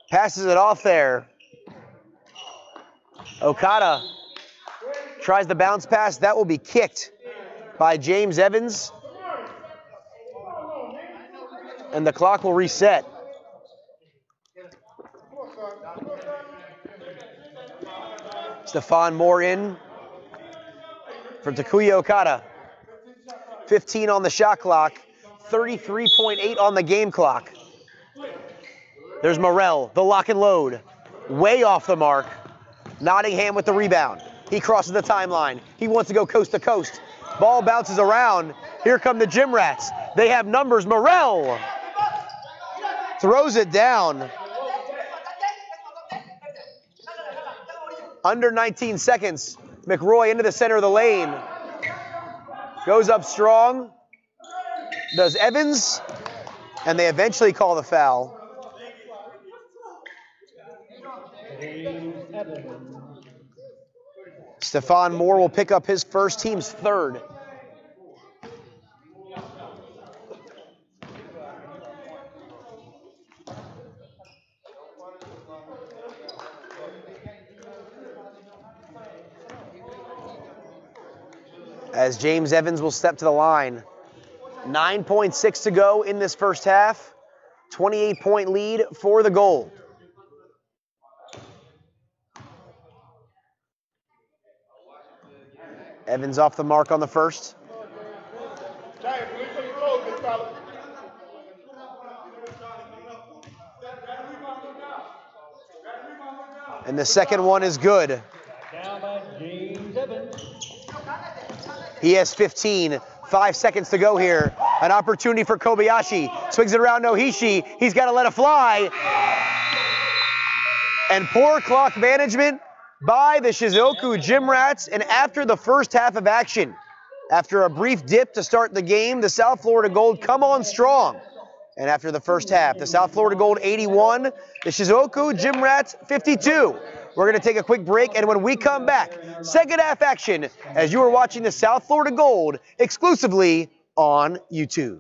Passes it off there. Okada tries the bounce pass. That will be kicked by James Evans. And the clock will reset. Stephon Moore in for Takuya Okada. 15 on the shot clock. 33.8 on the game clock. There's Morrell, the lock and load. Way off the mark. Nottingham with the rebound. He crosses the timeline. He wants to go coast to coast. Ball bounces around. Here come the Gymrats. They have numbers. Morrell throws it down. Under 19 seconds. McRoy into the center of the lane. Goes up strong. Does Evans. And they eventually call the foul. Stephon Moore will pick up his first, team's 3rd. As James Evans will step to the line. 9.6 to go in this first half. 28-point lead for the Gold. Evans off the mark on the first. And the second one is good. Down by James Evans. He has 15. 5 seconds to go here. An opportunity for Kobayashi. Swings it around Nohishi. He's got to let it fly. And poor clock management by the Shizuoka Gymrats. And after the first half of action, after a brief dip to start the game, the South Florida Gold come on strong. And after the first half, the South Florida Gold 81, the Shizuoka Gymrats 52. We're going to take a quick break, and when we come back, second half action as you are watching the South Florida Gold exclusively on YouTube.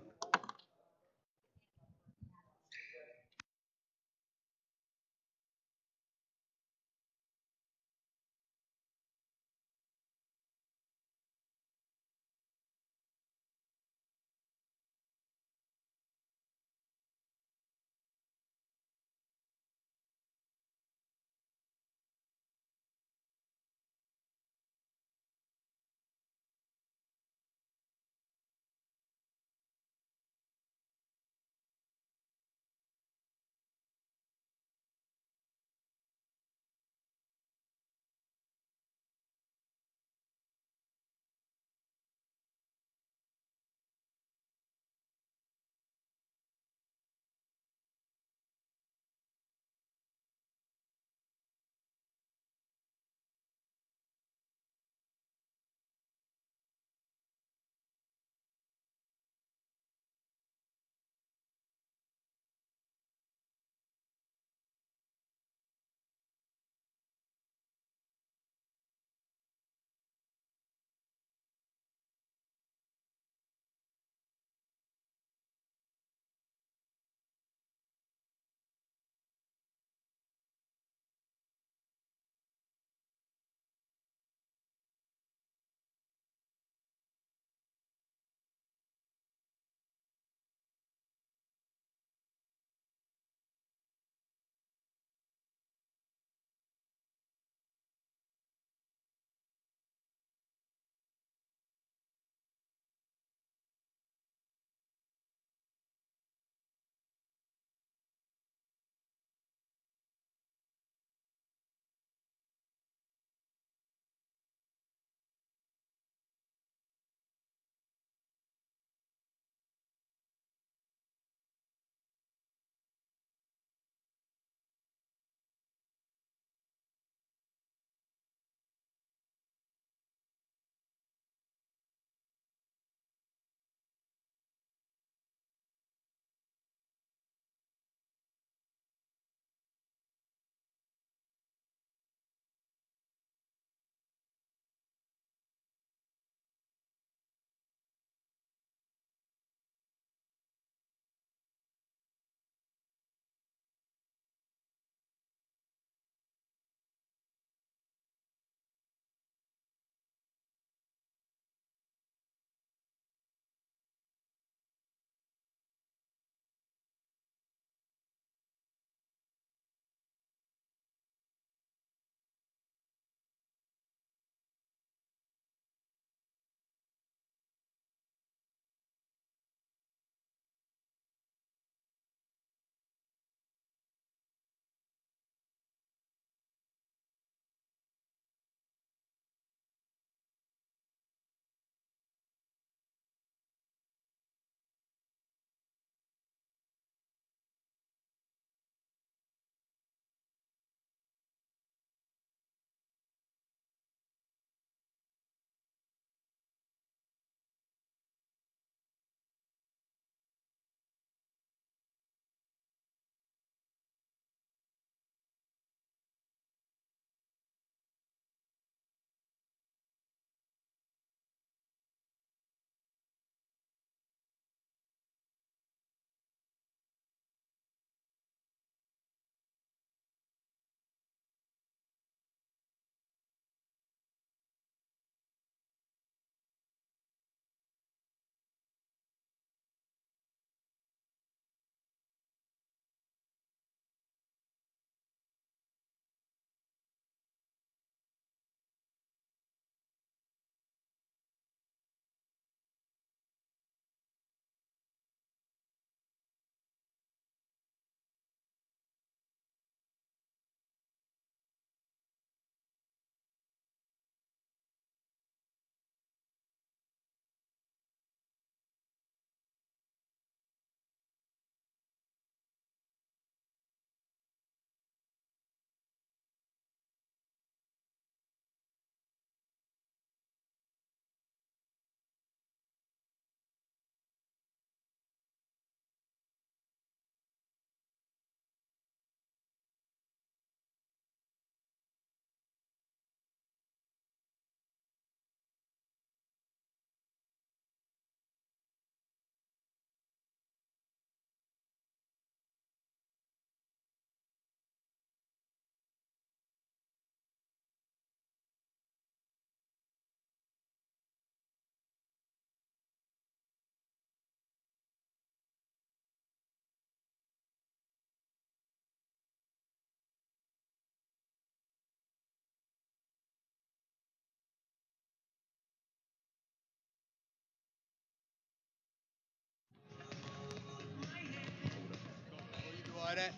all that?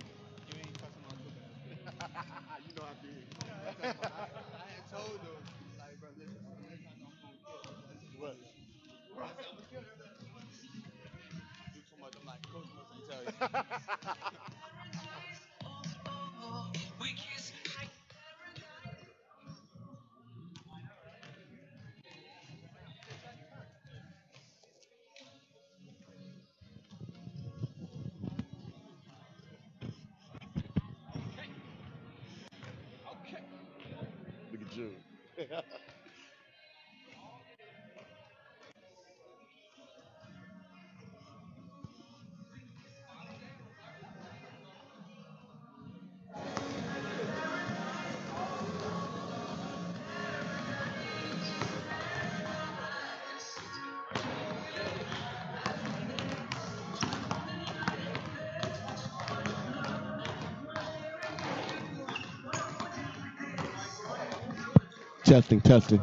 You ain't cussing my too bad. You know I did. I had told them, like, bro, listen, next time I'm gonna kill. What? Do too much. I'm like, Coach must ain't tell you. Look at you. Testing.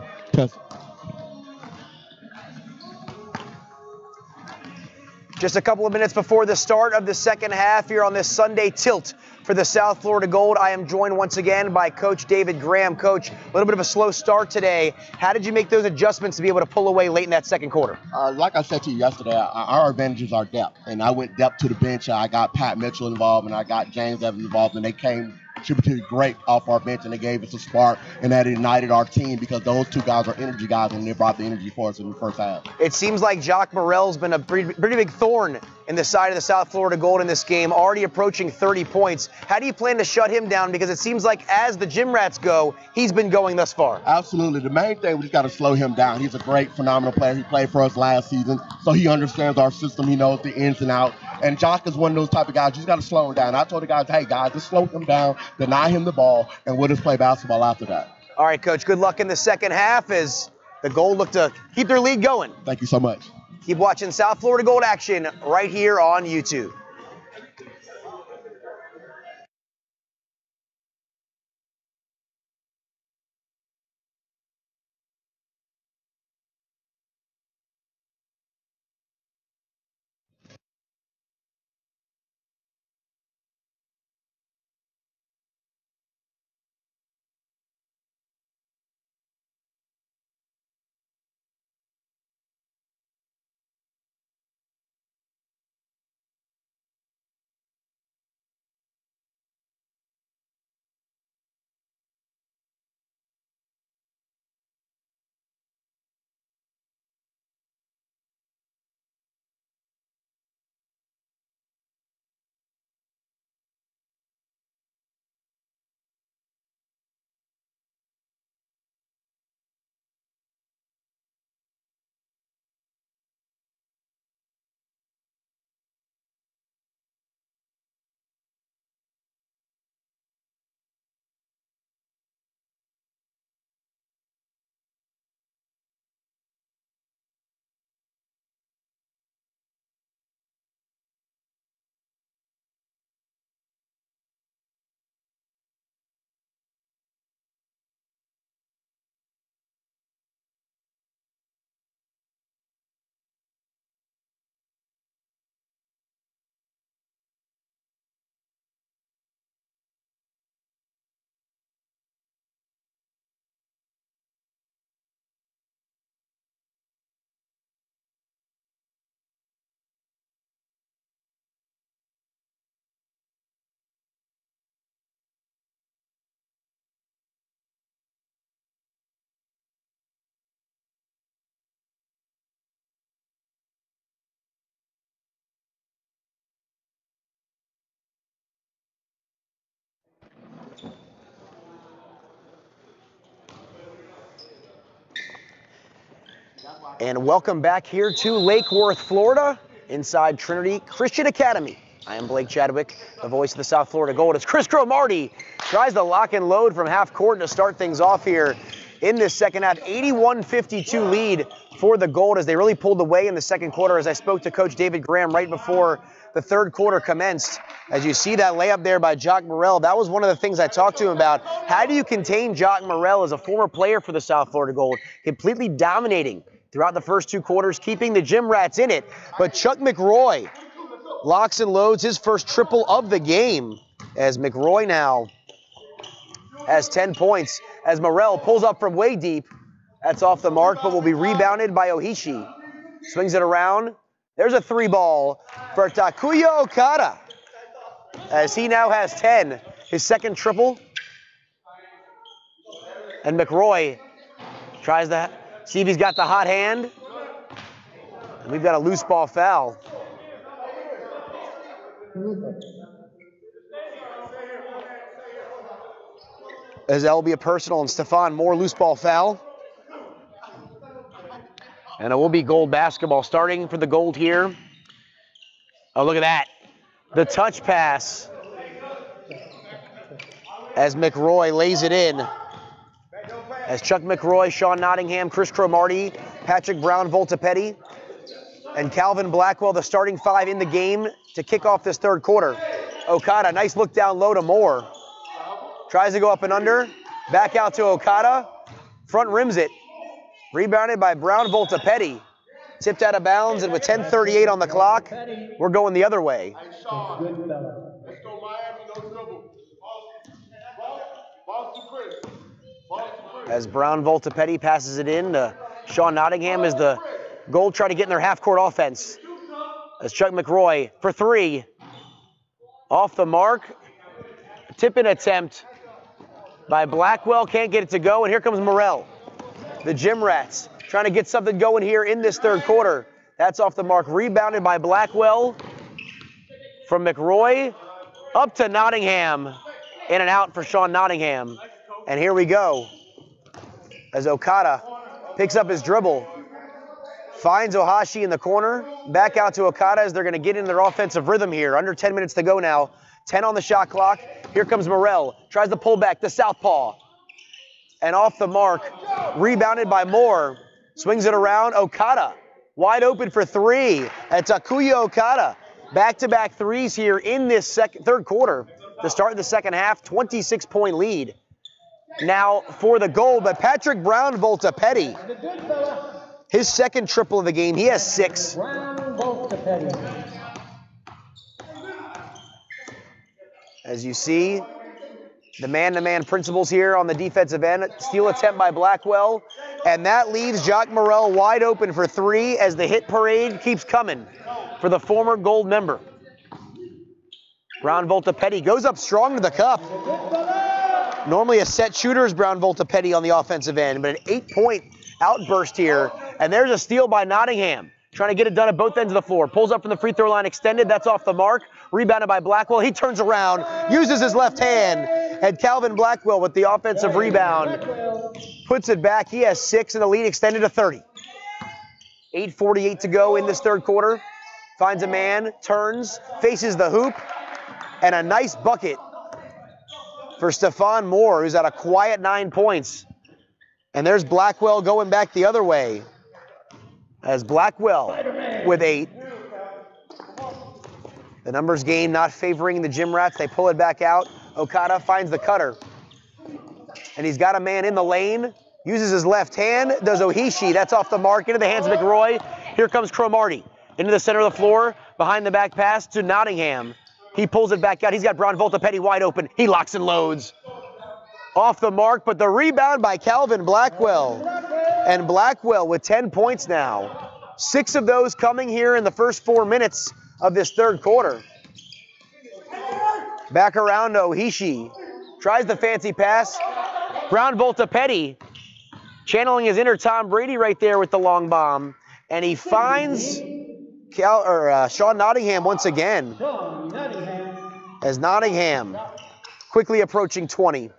Just a couple of minutes before the start of the second half here on this Sunday tilt for the South Florida Gold. I am joined once again by Coach David Graham. Coach, a little bit of a slow start today. How did you make those adjustments to be able to pull away late in that second quarter? Like I said to you yesterday, our advantages are depth. And I went depth to the bench. I got Pat Mitchell involved, and I got James Evans involved, and they came contributed great off our bench, and they gave us a spark, and that ignited our team because those two guys are energy guys, and they brought the energy for us in the first half. It seems like Jock Morrell's been a pretty big thorn in the side of the South Florida Gold in this game, already approaching 30 points. How do you plan to shut him down? Because it seems like as the Gymrats go, he's been going thus far. Absolutely. The main thing, we just got to slow him down. He's a great, phenomenal player. He played for us last season, so he understands our system. He knows the ins and outs. And Jock is one of those type of guys. You just got to slow him down. I told the guys, hey, guys, just slow him down, deny him the ball, and we'll just play basketball after that. All right, Coach, good luck in the second half as the Gold look to keep their lead going. Thank you so much. Keep watching South Florida Gold action right here on YouTube. And welcome back here to Lake Worth, Florida, inside Trinity Christian Academy. I am Blake Chadwick, the voice of the South Florida Gold, as Chris Cromartie tries to lock and load from half court to start things off here in this second half. 81-52 lead for the Gold as they really pulled away in the second quarter. As I spoke to Coach David Graham right before the third quarter commenced, as you see that layup there by Jock Morrell, that was one of the things I talked to him about. How do you contain Jock Morrell as a former player for the South Florida Gold, completely dominating throughout the first two quarters, keeping the Gymrats in it? But Chuck McRoy locks and loads his first triple of the game as McRoy now has 10 points as Morel pulls up from way deep. That's off the mark, but will be rebounded by Ohishi. Swings it around. There's a 3-ball for Takuya Okada as he now has 10, his second triple. And McRoy tries to see if he's got the hot hand. And we've got a loose ball foul. As that will be a personal and Stefan Moore loose ball foul. And it will be Gold basketball starting for the Gold here. Oh, look at that. The touch pass as McRoy lays it in. As Chuck McRoy, Sean Nottingham, Chris Cromartie, Patrick Brown, Voltapetti, and Calvin Blackwell, the starting 5 in the game to kick off this third quarter. Okada, nice look down low to Moore. Tries to go up and under. Back out to Okada. Front rims it. Rebounded by Brown Voltapetti. Tipped out of bounds, and with 10:38 on the clock, we're going the other way. Let's go Miami, no trouble. Ball to Chris. As Brown Voltapetti passes it in to Sean Nottingham as the Gold try to get in their half-court offense. As Chuck McRoy for 3. Off the mark. Tip-in attempt by Blackwell. Can't get it to go, and here comes Morel. The Gymrats trying to get something going here in this third quarter. That's off the mark. Rebounded by Blackwell from McRoy. Up to Nottingham. In and out for Sean Nottingham. And here we go. As Okada picks up his dribble. Finds Ohashi in the corner. Back out to Okada as they're going to get in their offensive rhythm here. Under 10 minutes to go now. 10 on the shot clock. Here comes Morel. Tries to pull back. The southpaw. And off the mark. Rebounded by Moore. Swings it around. Okada. Wide open for 3. And Takuya Okada. Back-to-back threes here in this third quarter. To start the second half. 26-point lead. Now for the Gold, but Patrick Brown Voltapetti. His second triple of the game. He has 6. As you see, the man-to-man principles here on the defensive end. Steal attempt by Blackwell. And that leaves Jock Morel wide open for 3 as the hit parade keeps coming for the former Gold member. Brown Voltapetti goes up strong to the cup. Normally a set shooter is Brown Voltapetti on the offensive end, but an 8-point outburst here. And there's a steal by Nottingham. Trying to get it done at both ends of the floor. Pulls up from the free throw line extended. That's off the mark. Rebounded by Blackwell. He turns around, uses his left hand. And Calvin Blackwell with the offensive rebound. Puts it back. He has 6 and the lead extended to 30. 8:48 to go in this third quarter. Finds a man, turns, faces the hoop. And a nice bucket for Stefan Moore, who's at a quiet 9 points. And there's Blackwell going back the other way. As Blackwell with 8. The numbers game not favoring the Gymrats. They pull it back out. Okada finds the cutter. And he's got a man in the lane. Uses his left hand. Does Ohishi. That's off the mark. Into the hands of McRoy. Here comes Cromartie. Into the center of the floor. Behind the back pass to Nottingham. He pulls it back out. He's got Brown Voltapetti wide open. He locks and loads. Off the mark, but the rebound by Calvin Blackwell. And Blackwell with 10 points now. 6 of those coming here in the first 4 minutes of this third quarter. Back around to Ohishi. Tries the fancy pass. Brown Voltapetti channeling his inner Tom Brady right there with the long bomb. And he finds Sean Nottingham once again. As Nottingham quickly approaching 20.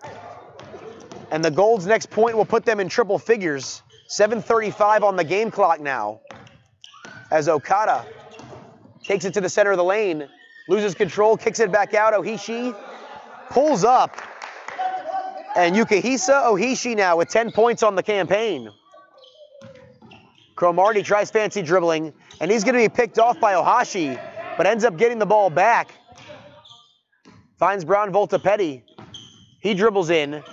And the Gold's next point will put them in triple figures. 7:35 on the game clock now. As Okada takes it to the center of the lane. Loses control, kicks it back out. Ohishi pulls up. And Yukihisa Ohishi now with 10 points on the campaign. Cromartie tries fancy dribbling. And he's going to be picked off by Ohashi. But ends up getting the ball back. Finds Brown Voltapetti. He dribbles in.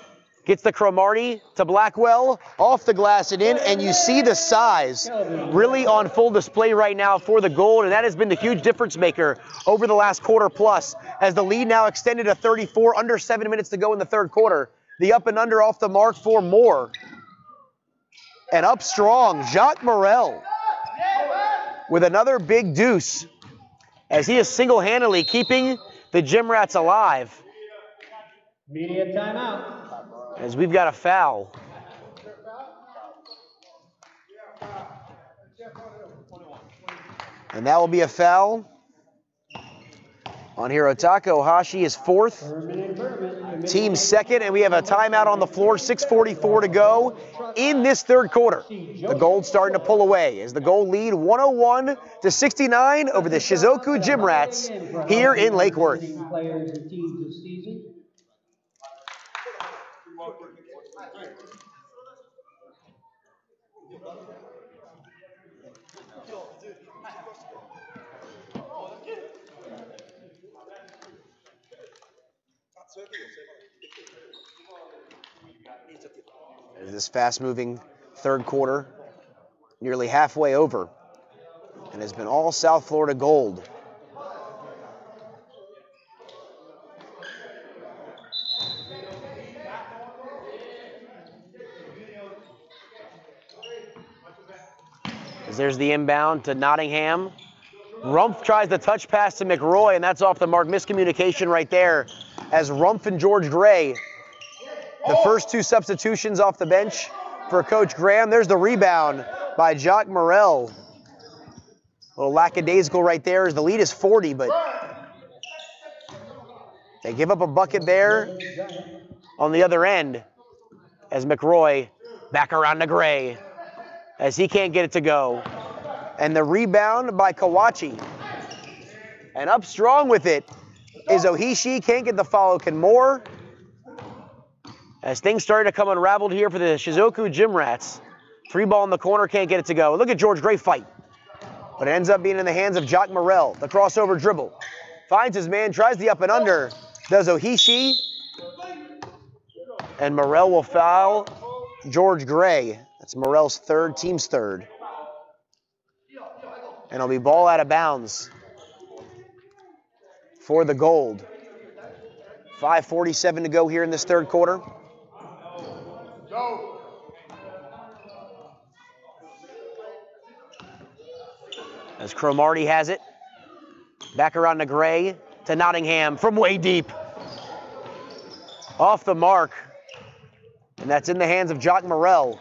Gets the Cromartie to Blackwell, off the glass and in, and you see the size really on full display right now for the Gold, and that has been the huge difference maker over the last quarter plus, as the lead now extended to 34, under 7 minutes to go in the third quarter. The up and under off the mark for Moore. And up strong, Jacques Morel with another big deuce, as he is single-handedly keeping the Gymrats alive. Media timeout. As we've got a foul. And that will be a foul on Hirotaka. Ohashi is fourth, team second, and we have a timeout on the floor, 6:44 to go in this third quarter. The Gold starting to pull away as the Gold lead 101-69 over the Shizuoka Gymrats here in Lake Worth. As this fast-moving third quarter, nearly halfway over, and has been all South Florida Gold. As there's the inbound to Nottingham. Rumpf tries the touch pass to McRoy, and that's off the mark. Miscommunication right there, as Rumpf and George Gray, the first two substitutions off the bench for Coach Graham. There's the rebound by Jacques Morel. A little lackadaisical right there, as the lead is 40, but they give up a bucket there on the other end, as McRoy back around to Gray, as he can't get it to go. And the rebound by Kawachi. And up strong with it is Ohishi. Can't get the follow. Can Moore. As things started to come unraveled here for the Shizuoka Gymrats. Free ball in the corner, can't get it to go. Look at George Gray fight. But it ends up being in the hands of Jacques Morel. The crossover dribble. Finds his man, tries the up and under. Does Ohishi. And Morel will foul George Gray. That's Morel's third, team's third. And it'll be ball out of bounds for the Gold. 5:47 to go here in this third quarter. As Cromartie has it. Back around to Gray, to Nottingham from way deep. Off the mark. And that's in the hands of Jacques Morel.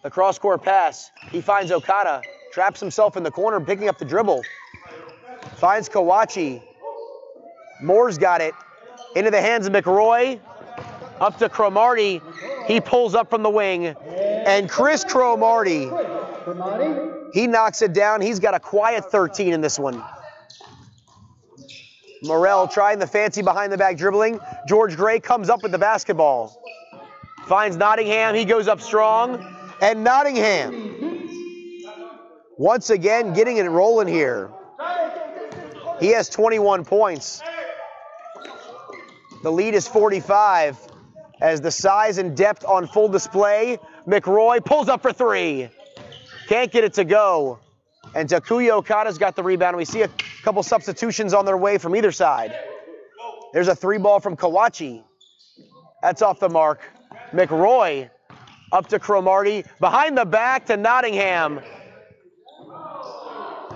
The cross-court pass. He finds Okada. Traps himself in the corner, picking up the dribble. Finds Kawachi. Moore's got it. Into the hands of McRoy. Up to Cromartie. He pulls up from the wing. And Chris Cromartie, he knocks it down. He's got a quiet 13 in this one. Morel trying the fancy behind-the-back dribbling. George Gray comes up with the basketball. Finds Nottingham. He goes up strong. And Nottingham, once again, getting it rolling here. He has 21 points. The lead is 45 as the size and depth on full display. McRoy pulls up for three. Can't get it to go. And Takuya Okada's got the rebound. We see a couple substitutions on their way from either side. There's a three ball from Kawachi. That's off the mark. McRoy up to Cromartie. Behind the back to Nottingham.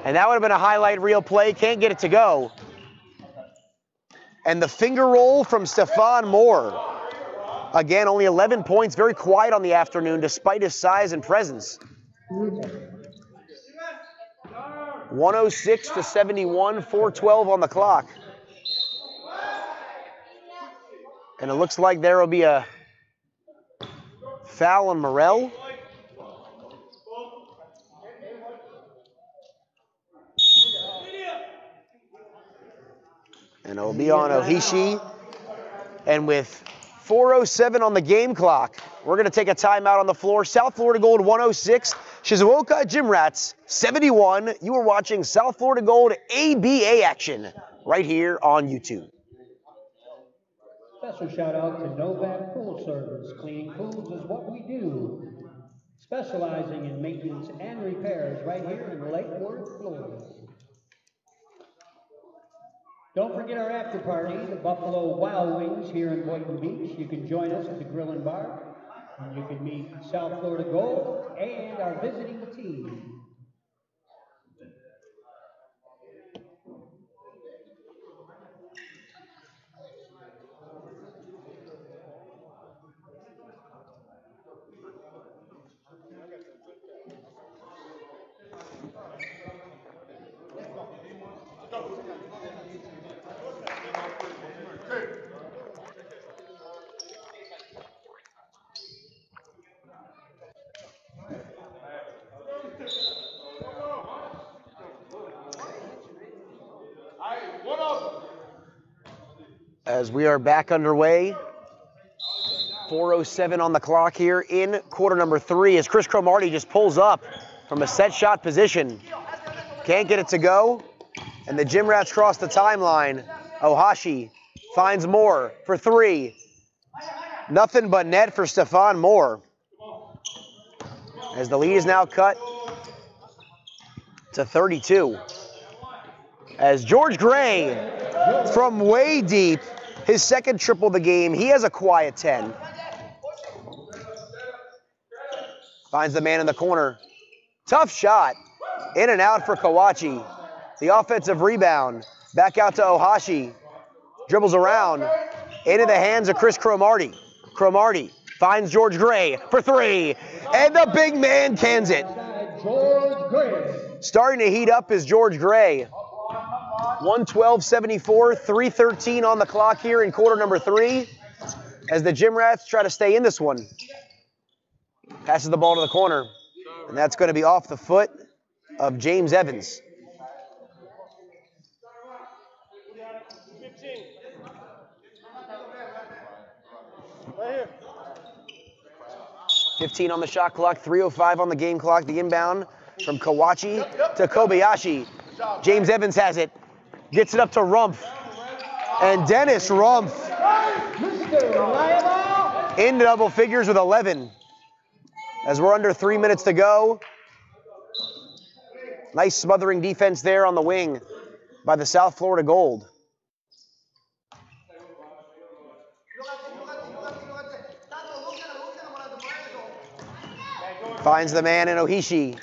And that would have been a highlight reel play. Can't get it to go. And the finger roll from Stephon Moore. Again, only 11 points. Very quiet on the afternoon despite his size and presence. 106-71, 4:12 on the clock. And it looks like there will be a foul on Morel. And it'll be on Ohishi. And with 4:07 on the game clock, we're going to take a timeout on the floor. South Florida Gold 106, Shizuoka Gymrats 71. You are watching South Florida Gold ABA action right here on YouTube. Special shout out to Novak Pool Service. Cleaning pools is what we do. Specializing in maintenance and repairs right here in Lake Worth, Florida. Don't forget our after party, the Buffalo Wild Wings here in Boynton Beach. You can join us at the Grill and Bar. And you can meet South Florida Gold and our visiting team. As we are back underway, 4:07 on the clock here in quarter number 3 as Chris Cromartie just pulls up from a set shot position. Can't get it to go, and the Gymrats cross the timeline. Ohashi finds Moore for 3. Nothing but net for Stephon Moore. As the lead is now cut to 32. As George Gray from way deep, his second triple of the game. He has a quiet 10. Finds the man in the corner. Tough shot. In and out for Kawachi. The offensive rebound. Back out to Ohashi. Dribbles around. Into the hands of Chris Cromartie. Cromartie finds George Gray for 3. And the big man cans it. George Gray. Starting to heat up is George Gray. 112-74, 3:13 on the clock here in quarter number 3 as the Gymrats try to stay in this one. Passes the ball to the corner, and that's going to be off the foot of James Evans. 15 on the shot clock, 3:05 on the game clock. The inbound from Kawachi to Kobayashi. James Evans has it. Gets it up to Rumpf. And Dennis Rumpf in double figures with 11. As we're under 3 minutes to go. Nice smothering defense there on the wing by the South Florida Gold. Finds the man in Ohishi.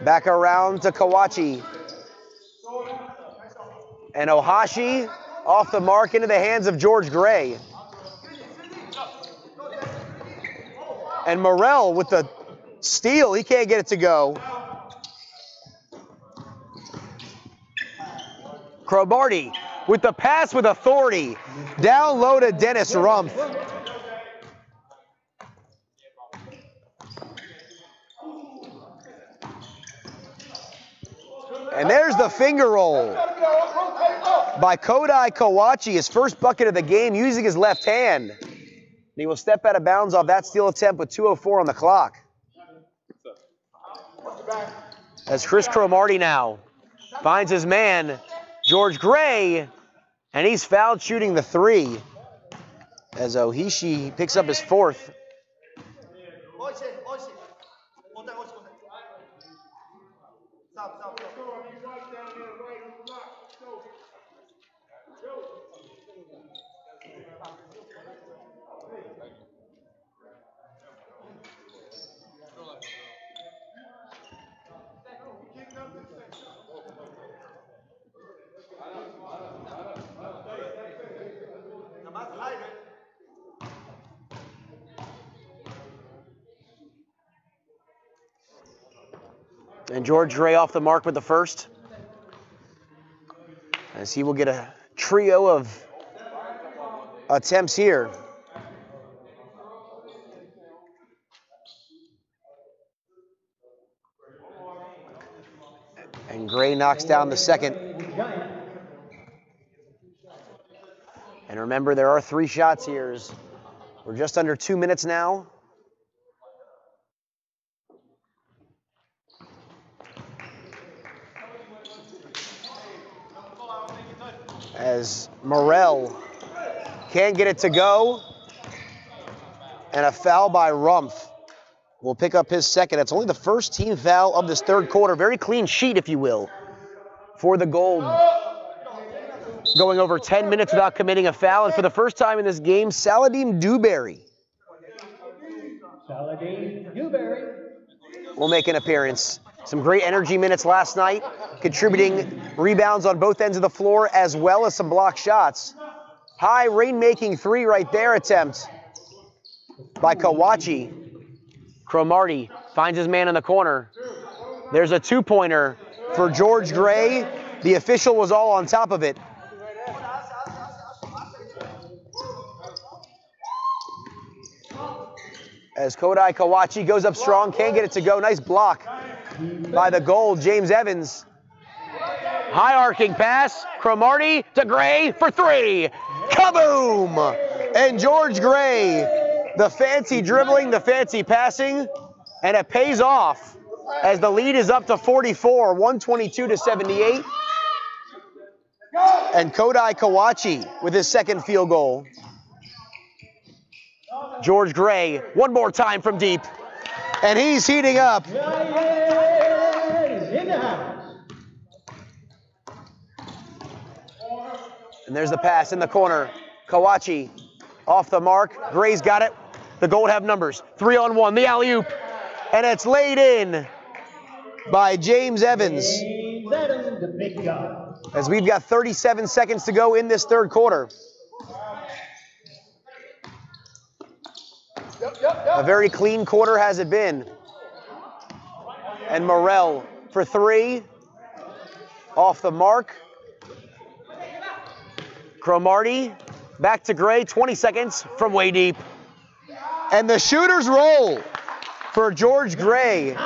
Back around to Kawachi. And Ohashi off the mark into the hands of George Gray. And Morrell with the steal. He can't get it to go. Cromartie with the pass with authority. Down low to Dennis Rumpf. And there's the finger roll by Kodai Kawachi, his first bucket of the game using his left hand. And he will step out of bounds off that steal attempt with 2:04 on the clock. As Chris Cromartie now finds his man, George Gray, and he's fouled shooting the 3. As Ohishi picks up his 4th. And George Gray off the mark with the first. As he will get a trio of attempts here. And Gray knocks down the second. And remember, there are 3 shots here. We're just under 2 minutes now. As Morrell can't get it to go. And a foul by Rumpf will pick up his second. It's only the first team foul of this third quarter. Very clean sheet, if you will, for the Gold. Going over 10 minutes without committing a foul. And for the first time in this game, Saladin Dewberry will make an appearance. Some great energy minutes last night, contributing rebounds on both ends of the floor as well as some block shots. High rain-making three right there attempt by Kawachi. Cromartie finds his man in the corner. There's a two-pointer for George Gray. The official was all on top of it. As Kodai Kawachi goes up strong, can't get it to go. Nice block by the Gold, James Evans. High arcing pass, Cromartie to Gray for three. Kaboom! And George Gray, the fancy dribbling, the fancy passing, and it pays off as the lead is up to 44, 122-78. And Kodai Kawachi with his second field goal. George Gray, one more time from deep, and he's heating up. And there's the pass in the corner. Kawachi off the mark. Gray's got it. The Gold have numbers. 3-on-1, the alley-oop, and it's laid in by James Evans. As we've got 37 seconds to go in this third quarter. A very clean quarter has it been. And Morrell for three. Off the mark. Cromartie back to Gray, 20 seconds from way deep. And the shooters roll for George Gray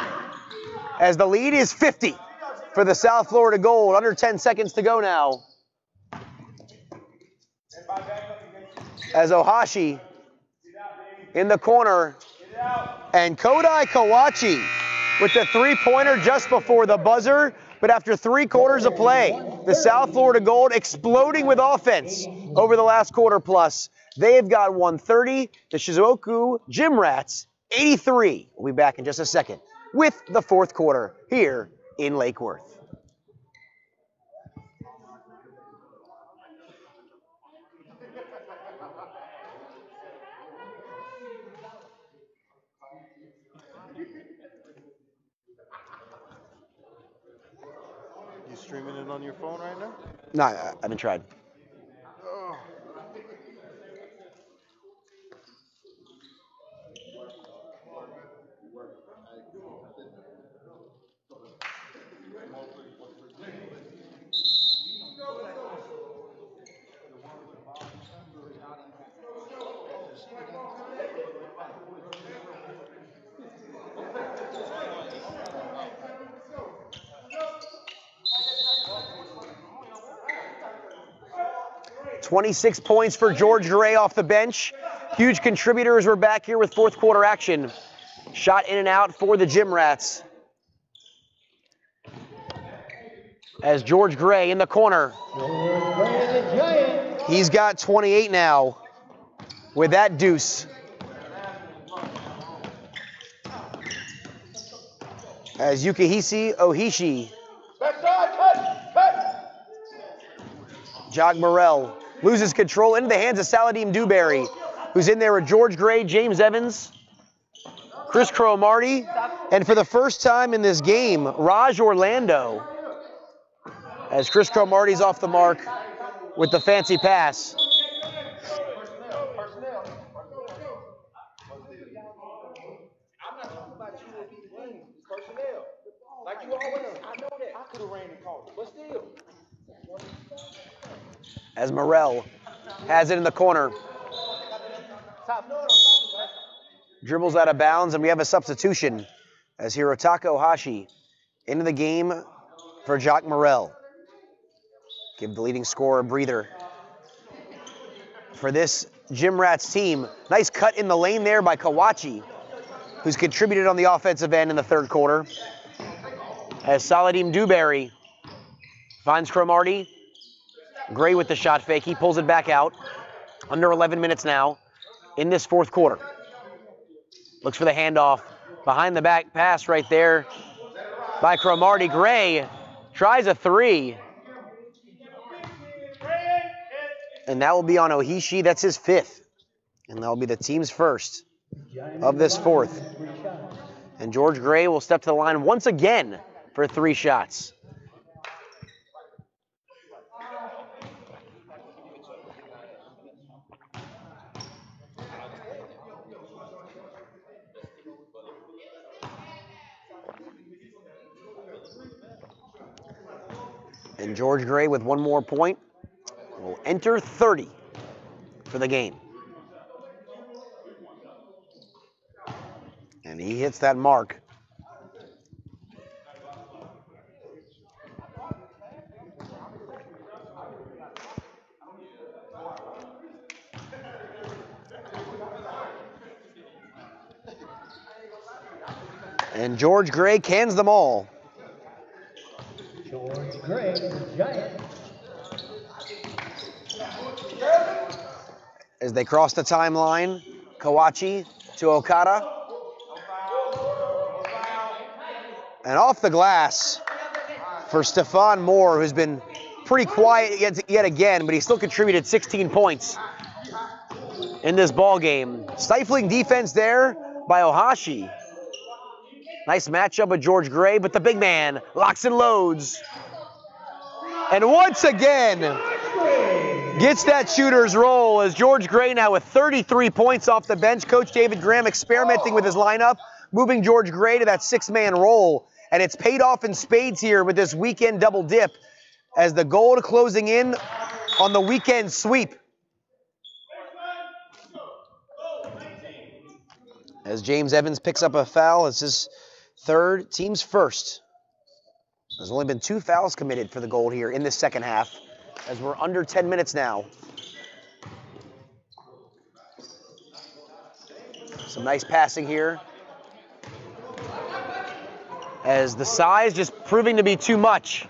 as the lead is 50 for the South Florida Gold. Under 10 seconds to go now. As Ohashi in the corner, and Kodai Kawachi with the three-pointer just before the buzzer, but after 3 quarters of play, the South Florida Gold exploding with offense over the last quarter plus. They have got 130, the Shizuoka Gymrats 83. We'll be back in just a second with the fourth quarter here in Lake Worth. You streaming it on your phone right now? No, I haven't tried. Oh. .26 points for George Gray off the bench. Huge contributors were back here with fourth quarter action. Shot in and out for the Gymrats. As George Gray in the corner. He's got 28 now with that deuce. As Yukihisi Ohishi. Jog Morrell loses control into the hands of Saladin Dewberry, who's in there with George Gray, James Evans, Chris Cromartie, and for the first time in this game, Raj Orlando, as Chris Cromartie's off the mark with the fancy pass. As Morrell has it in the corner. Dribbles out of bounds, and we have a substitution as Hirotaka Ohashi into the game for Jock Morrell. Give the leading scorer a breather. For this Gymrats team, nice cut in the lane there by Kawachi, who's contributed on the offensive end in the third quarter. As Saladin Dewberry finds Cromartie. Gray with the shot fake, he pulls it back out. Under 11 minutes now in this fourth quarter. Looks for the handoff. Behind the back pass right there by Cromartie. Gray tries a three. And that will be on Ohishi. That's his fifth. And that'll be the team's first of this fourth. And George Gray will step to the line once again for 3 shots. And George Gray with one more point will enter 30 for the game. And he hits that mark. And George Gray cans them all. George Gray, the Giant. As they cross the timeline, Kawachi to Okada. And off the glass for Stephon Moore, who's been pretty quiet yet again, but he still contributed 16 points in this ball game. Stifling defense there by Ohashi. Nice matchup with George Gray, but the big man locks and loads. And once again, gets that shooter's roll as George Gray now with 33 points off the bench. Coach David Graham experimenting with his lineup, moving George Gray to that 6-man role. And it's paid off in spades here with this weekend double dip as the Gold closing in on the weekend sweep. As James Evans picks up a foul, it's his third, team's first. There's only been 2 fouls committed for the Gold here in this second half as we're under 10 minutes now. Some nice passing here. As the size just proving to be too much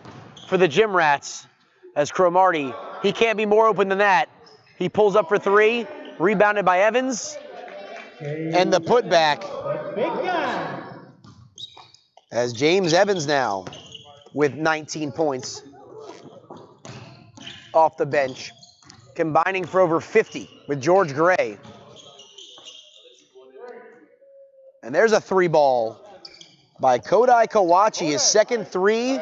for the Gymrats. As Cromartie, he can't be more open than that. He pulls up for 3, rebounded by Evans. And the putback. As James Evans now with 19 points off the bench, combining for over 50 with George Gray. And there's a 3-ball by Kodai Kawachi, his second 3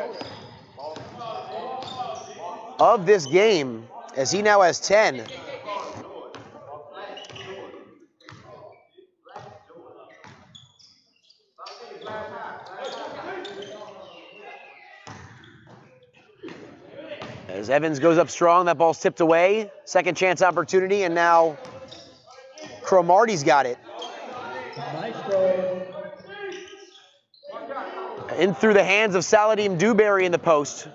of this game, as he now has 10. As Evans goes up strong, that ball's tipped away. Second chance opportunity, and now Cromartie's got it. In through the hands of Saladim Dewberry in the post.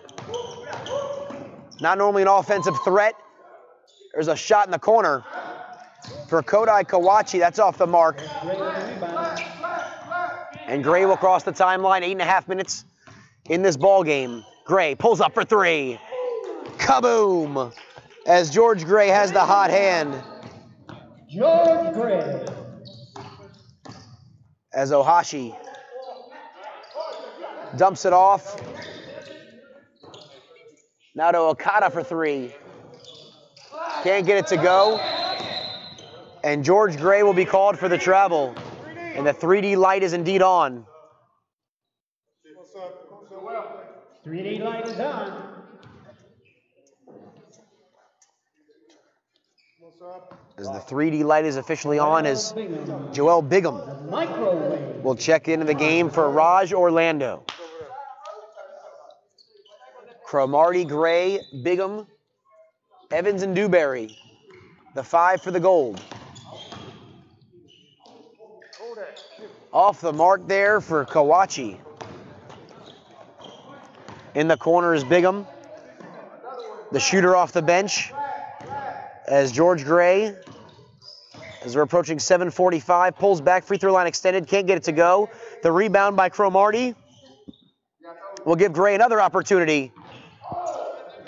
Not normally an offensive threat. There's a shot in the corner for Kodai Kawachi. That's off the mark. And Gray will cross the timeline. 8.5 minutes in this ball game. Gray pulls up for 3. Kaboom! As George Gray has the hot hand. George Gray. As Ohashi dumps it off. Now to Okada for 3. Can't get it to go. And George Gray will be called for the travel. And the 3D light is indeed on. 3D light is on. As the 3D light is officially on, as Joel Bigham will check into the game for Raj Orlando. Cromartie, Gray, Bigham, Evans, and Dewberry. The 5 for the Gold. Off the mark there for Kawachi. In the corner is Bigham. The shooter off the bench. As George Gray, as we're approaching 7:45, pulls back, free throw line extended, can't get it to go. The rebound by Cromartie will give Gray another opportunity.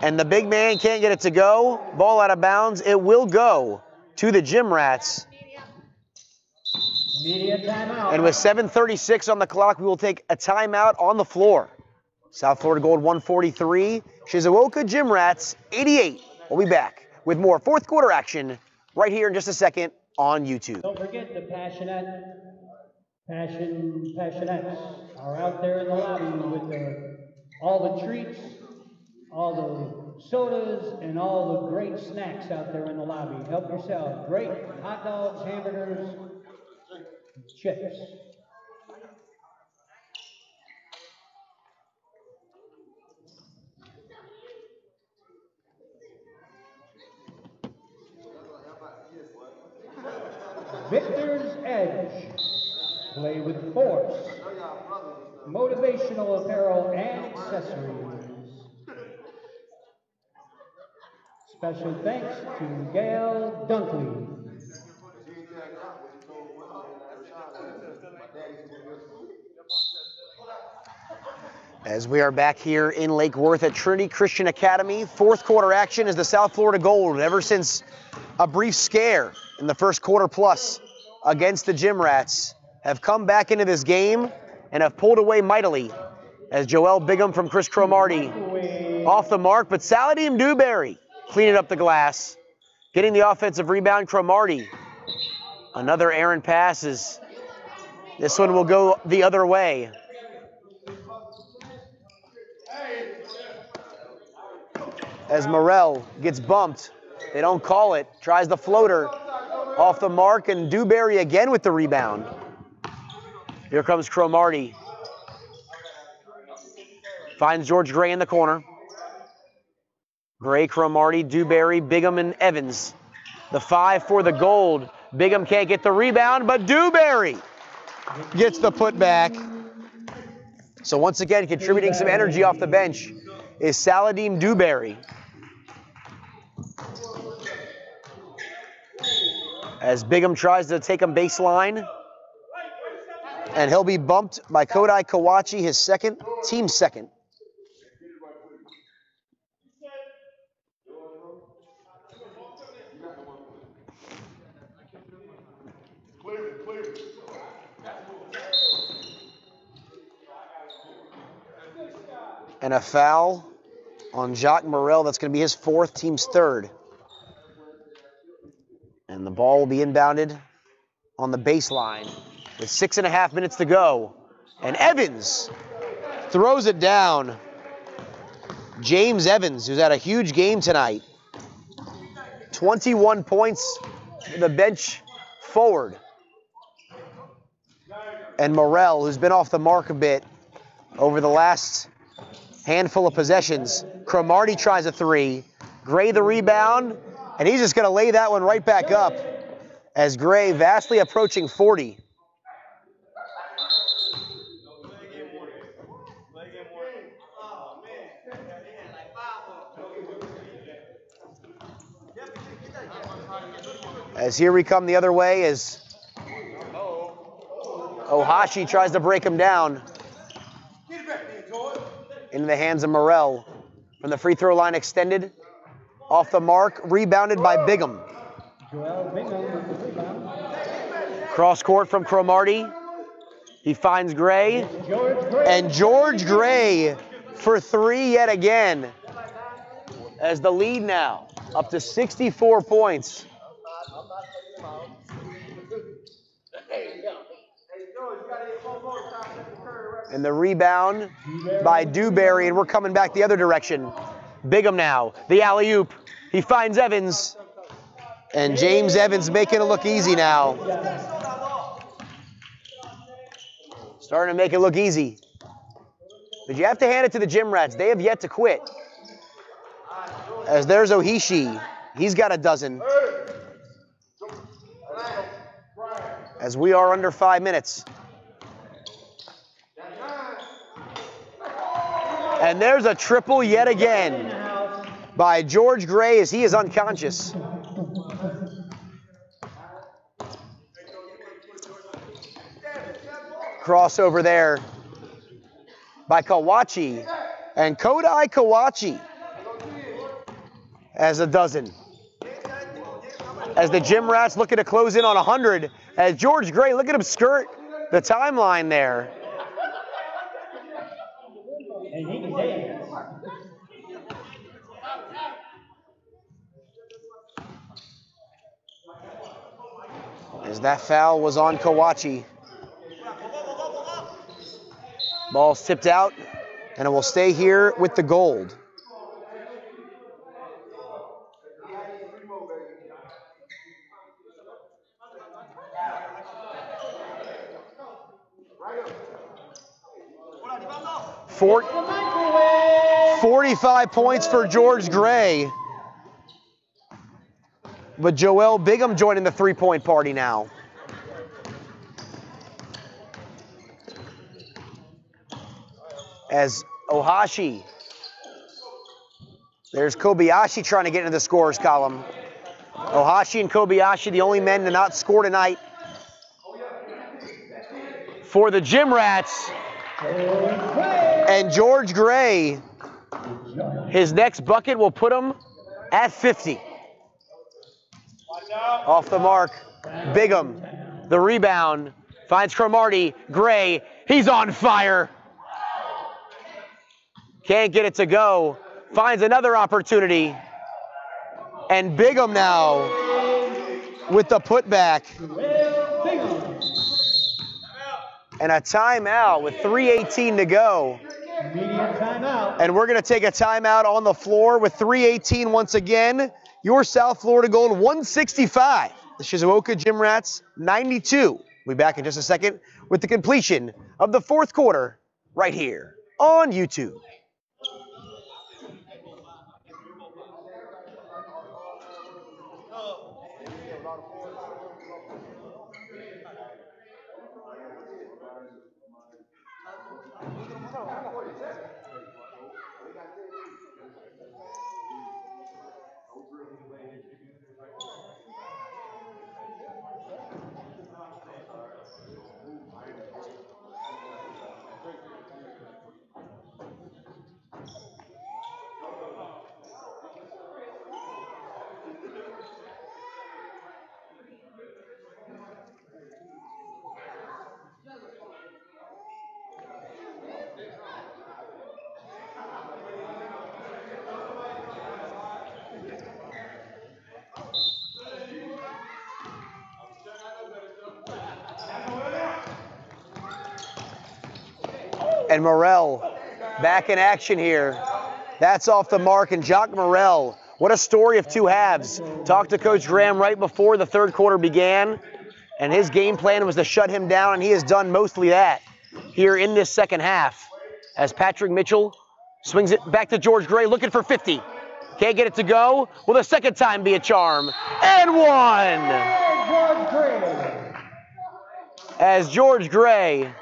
And the big man can't get it to go. Ball out of bounds. It will go to the Gymrats. Media timeout. And with 7:36 on the clock, we will take a timeout on the floor. South Florida Gold 143, Shizuoka Gymrats 88. We'll be back with more fourth quarter action right here in just a second on YouTube. Don't forget the passionettes are out there in the lobby with all the treats, all the sodas, and all the great snacks out there in the lobby. Help yourself. Great hot dogs, hamburgers, chips. Victor's Edge. Play with force. Motivational apparel and accessories. Special thanks to Gail Dunkley. As we are back here in Lake Worth at Trinity Christian Academy, fourth quarter action is the South Florida Gold. Ever since a brief scare in the first quarter plus against the Gymrats, have come back into this game and have pulled away mightily as Joel Bigham from Chris Cromartie off the mark, but Saladin Dewberry cleaning up the glass, getting the offensive rebound. Cromartie, another errant passes. This one will go the other way. As Morrell gets bumped, they don't call it, tries the floater off the mark, and Dewberry again with the rebound. Here comes Cromartie. Finds George Gray in the corner. Gray, Cromartie, Dewberry, Bigham, and Evans. The 5 for the Gold. Bigham can't get the rebound, but Dewberry gets the putback. So once again, contributing some energy off the bench is Saladin Dewberry. As Bigham tries to take him baseline, and he'll be bumped by Kodai Kawachi, his second, team second. And a foul on Jacques Morrell. That's going to be his fourth, team's third. And the ball will be inbounded on the baseline with 6.5 minutes to go. And Evans throws it down. James Evans, who's had a huge game tonight. 21 points for the bench forward. And Morrell, who's been off the mark a bit over the last handful of possessions. Cromartie tries a 3. Gray the rebound, and he's just going to lay that one right back up as Gray vastly approaching 40. As here we come the other way as Ohashi tries to break him down. Into the hands of Morrell. From the free throw line extended. Off the mark, rebounded by Bigham. Cross court from Cromartie. He finds Gray. And George Gray for 3 yet again. As the lead now up to 64 points. And the rebound by Dewberry, and we're coming back the other direction. Bigham now, the alley-oop. He finds Evans, and James Evans making it look easy now. Starting to make it look easy. But you have to hand it to the Gymrats. They have yet to quit. As there's Ohishi. He's got a dozen. As we are under 5 minutes. And there's a triple yet again by George Gray as he is unconscious. Crossover there by Kawachi. And Kodai Kawachi has a dozen. as the Gymrats looking to close in on 100. As George Gray, look at him skirt the timeline there. And he can dance. As that foul was on Kawachi. Ball's tipped out, and it will stay here with the gold. For 45 points for George Gray. But Joel Bigham joining the three-point party now. As Ohashi. There's Kobayashi trying to get into the scorers column. Ohashi and Kobayashi, the only men to not score tonight. For the Gymrats. And George Gray, his next bucket will put him at 50. Off the mark, Bigham, the rebound, finds Cromartie, Gray, he's on fire. Can't get it to go, finds another opportunity. And Bigham now with the putback. And a timeout with 3:18 to go. And we're going to take a timeout on the floor with 3:18 once again. Your South Florida Gold 165. The Shizuoka Gymrats 92. We'll be back in just a second with the completion of the fourth quarter right here on YouTube. And Morrell back in action here. That's off the mark, and Jock Morrell, what a story of two halves. Talked to Coach Graham right before the third quarter began, and his game plan was to shut him down, and he has done mostly that here in this second half. As Patrick Mitchell swings it back to George Gray, looking for 50. Can't get it to go. Will the second time be a charm? And one! As George Gray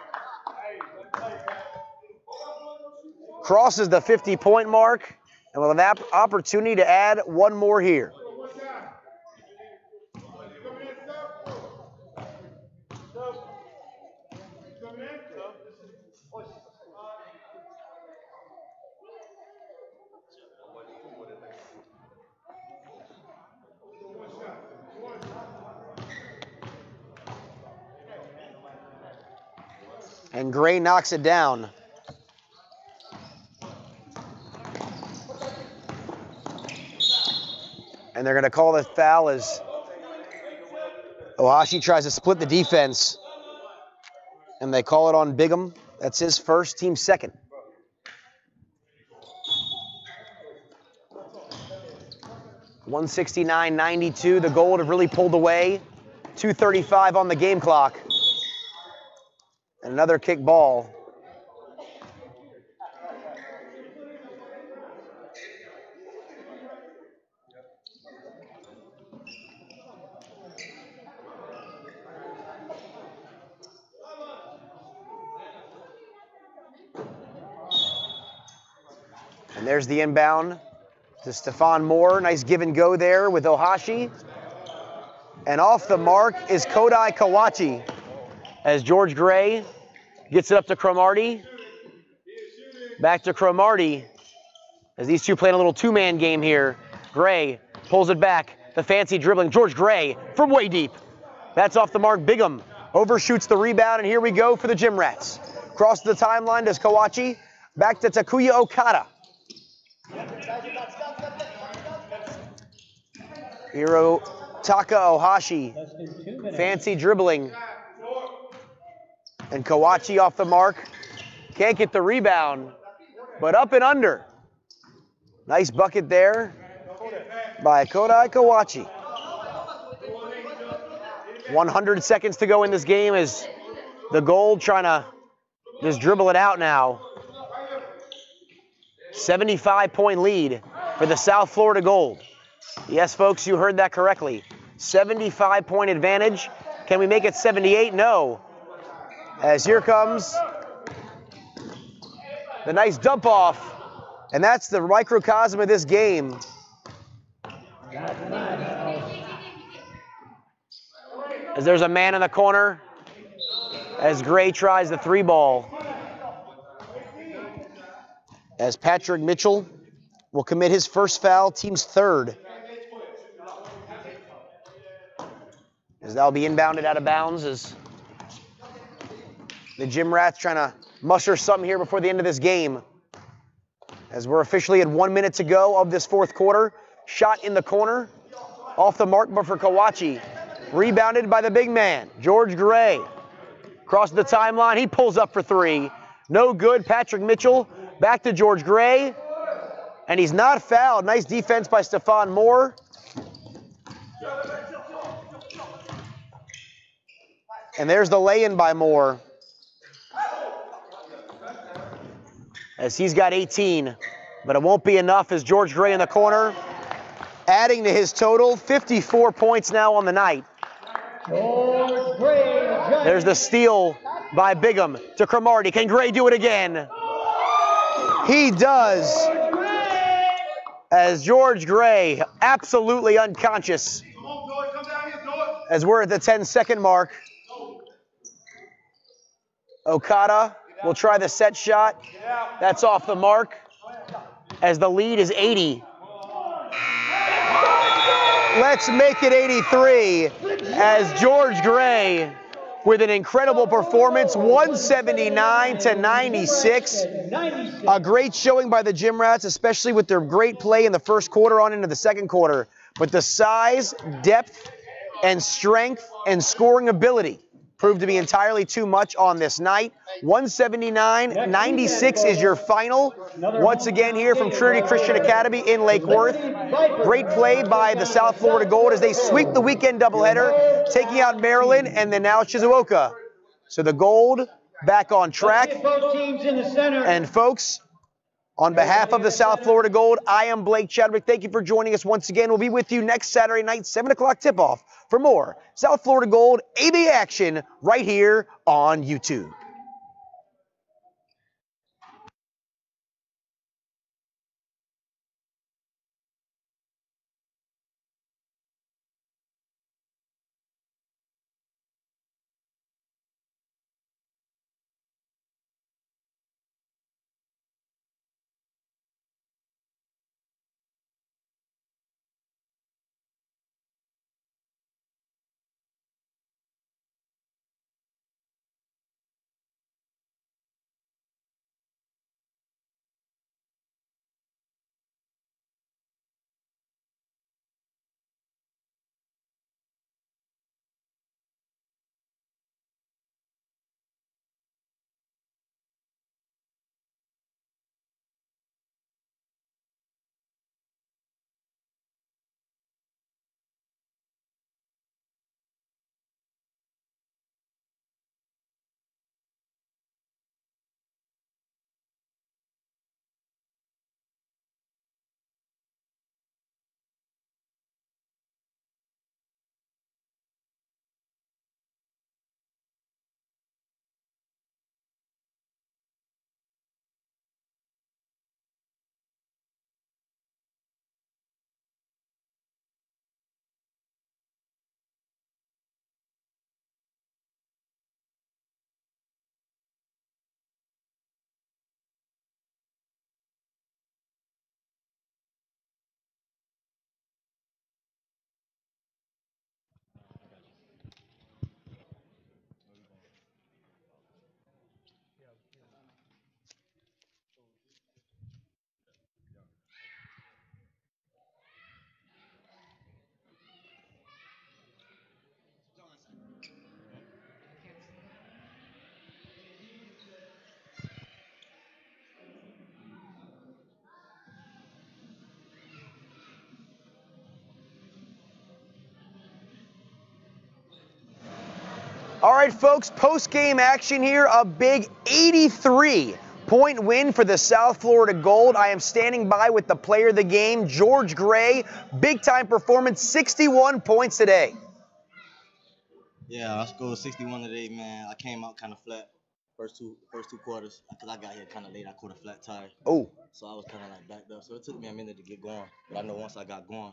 crosses the 50-point mark, and we'll have an opportunity to add one more here. And Gray knocks it down. And they're going to call the foul as Ohashi tries to split the defense. And they call it on Bigham. That's his first, team second. $169.92. The Gold have really pulled away. 2:35 on the game clock. And another kick ball. And there's the inbound to Stephon Moore. Nice give and go there with Ohashi. And off the mark is Kodai Kawachi as George Gray gets it up to Cromartie. Back to Cromartie as these two playing a little two-man game here. Gray pulls it back, the fancy dribbling. George Gray from way deep. That's off the mark. Bigham overshoots the rebound, and here we go for the Gymrats. Cross the timeline does Kawachi. Back to Takuya Okada. Taka Ohashi. Less than 2 minutes. Fancy dribbling. And Kawachi off the mark. Can't get the rebound, but up and under. Nice bucket there by Kodai Kawachi. 100 seconds to go in this game as the Gold trying to just dribble it out now. 75-point lead for the South Florida Gold. Yes, folks, you heard that correctly. 75-point advantage. Can we make it 78? No. As here comes the nice dump off. And that's the microcosm of this game. As there's a man in the corner as Gray tries the 3-ball. As Patrick Mitchell will commit his first foul, team's third. As that'll be inbounded out of bounds as the Gymrats trying to muster something here before the end of this game. As we're officially at 1 minute to go of this fourth quarter. Shot in the corner. Off the mark, but for Kawachi. Rebounded by the big man, George Gray. Across the timeline, he pulls up for 3. No good, Patrick Mitchell. Back to George Gray. And he's not fouled. Nice defense by Stephon Moore. And there's the lay-in by Moore. As he's got 18, but it won't be enough as George Gray in the corner, adding to his total, 54 points now on the night. George Gray. There's the steal by Bigham to Cromartie. Can Gray do it again? He does. As George Gray, absolutely unconscious. As we're at the 10-second mark. Okada will try the set shot. That's off the mark. As the lead is 80. Let's make it 83 as George Gray with an incredible performance, 179-96. A great showing by the Gymrats, especially with their great play in the first quarter on into the second quarter. But the size, depth, and strength and scoring ability proved to be entirely too much on this night. 179-96 is your final. Once again here from Trinity Christian Academy in Lake Worth. Great play by the South Florida Gold as they sweep the weekend doubleheader, taking out Maryland and then now Shizuoka. So the Gold back on track. And folks, on behalf of the South Florida Gold, I am Blake Chadwick. Thank you for joining us once again. We'll be with you next Saturday night, 7 o'clock tip-off for more South Florida Gold ABA action right here on YouTube. All right, folks, post-game action here. A big 83-point win for the South Florida Gold. I am standing by with the player of the game, George Gray. Big-time performance, 61 points today. Yeah, I scored 61 today, man. I came out kind of flat first two quarters because I got here kind of late. I caught a flat tire. Oh. So I was kind of like backed up. So it took me a minute to get going. But I know once I got going,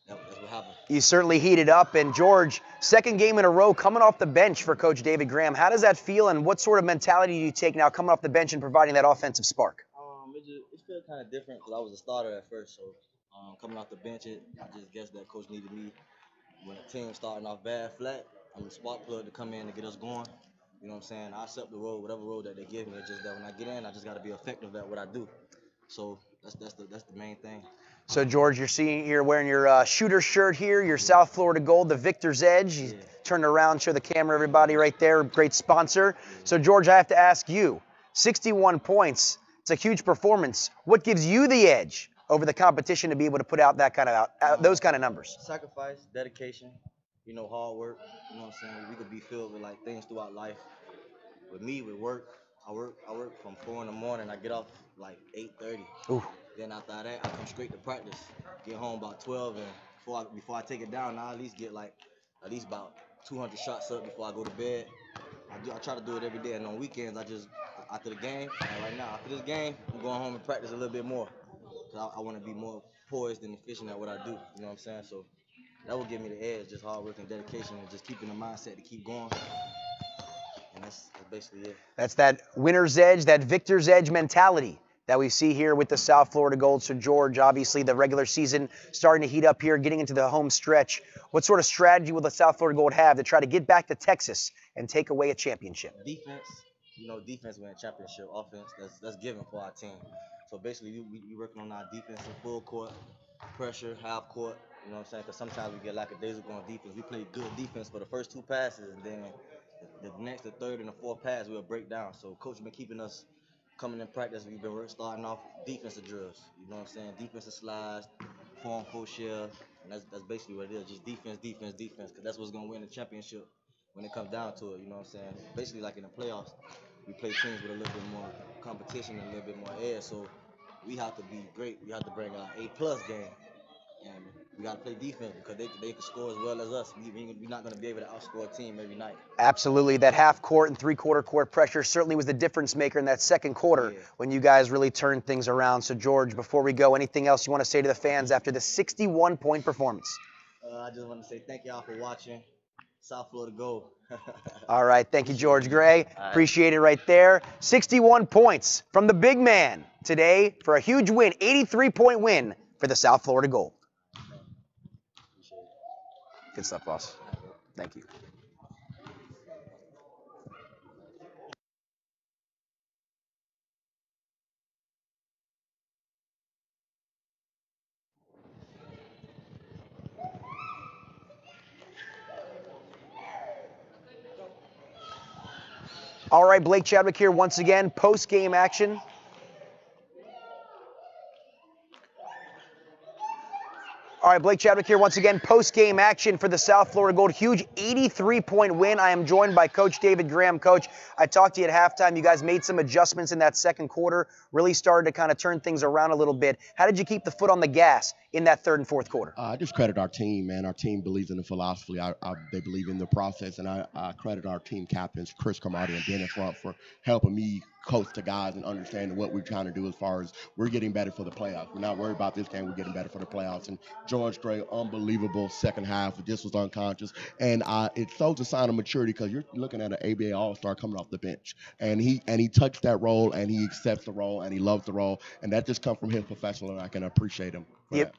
that's what happened. You certainly heated up. And George, second game in a row coming off the bench for Coach David Graham. How does that feel, and what sort of mentality do you take now coming off the bench and providing that offensive spark? It felt kind of different because I was a starter at first. So coming off the bench, I just guess that coach needed me when a team starting off bad flat. I'm the spark plug to come in and get us going. You know what I'm saying? I accept the role, whatever role that they give me. It's just that when I get in, I just got to be effective at what I do. So that's the main thing. So George, you're wearing your shooter shirt here, your South Florida Gold, the Victor's Edge. You turn around, show the camera, everybody right there. Great sponsor. So George, I have to ask you, 61 points. It's a huge performance. What gives you the edge over the competition to be able to put out that kind of those kind of numbers? Sacrifice, dedication, hard work. You know what I'm saying? We could be filled with like things throughout life. With me, with work, I work from 4 in the morning. I get off like 8:30. Ooh. Then after that, I come straight to practice. Get home about 12, and before I take it down, I at least get at least about 200 shots up before I go to bed. I try to do it every day, and on weekends, after the game, right now, after this game, I'm going home and practice a little bit more. Cause I want to be more poised and efficient at what I do. You know what I'm saying? So that will give me the edge, just hard work and dedication, and just keeping the mindset to keep going. And that's basically it. That's that winner's edge, that victor's edge mentality that we see here with the South Florida Gold. So George, obviously the regular season starting to heat up here, getting into the home stretch. What sort of strategy will the South Florida Gold have to try to get back to Texas and take away a championship? Defense. Defense win a championship. Offense, that's given for our team. So basically, we working on our defense in full court, pressure, half court. You know what I'm saying? Because sometimes we get lackadaisical on defense. We play good defense for the first 2 passes, and then the third and the fourth pass, we'll break down. So coach been keeping us coming in practice. We've been starting off defensive drills. You know what I'm saying? Defensive slides, form, full shell, and that's basically what it is. Just defense, because that's what's gonna win the championship when it comes down to it. You know what I'm saying? Basically, like in the playoffs, we play teams with a little bit more competition and a little bit more edge. So we have to be great. We have to bring our A+ game. And we got to play defense because they can score as well as us. We're not going to be able to outscore a team every night. Absolutely. That half court and 3/4 court pressure certainly was the difference maker in that second quarter when you guys really turned things around. So, George, before we go, anything else you want to say to the fans after the 61-point performance? I just want to say thank y'all for watching. South Florida Gold. All right. Thank you, George Gray. Appreciate it right there. 61 points from the big man today for a huge win, 83-point win for the South Florida Gold. Good stuff, boss. Thank you. All right, Blake Chadwick here once again, post-game action. All right, Blake Chadwick here once again, post-game action for the South Florida Gold. Huge 83-point win. I am joined by Coach David Graham. Coach, I talked to you at halftime. You guys made some adjustments in that second quarter, really started to kind of turn things around a little bit. How did you keep the foot on the gas in that third and fourth quarter? I just credit our team, man. Our team believes in the philosophy. They believe in the process, and I credit our team captains, Chris Cromartie and Dennis Rump, for helping me coach the guys and understanding what we're trying to do as far as we're getting better for the playoffs. We're not worried about this game. We're getting better for the playoffs. And George Gray, unbelievable second half. Just was unconscious. And it shows a sign of maturity because you're looking at an ABA All-Star coming off the bench. And he touched that role, and he accepts the role, and he loves the role. And that just comes from his professional, and I can appreciate him.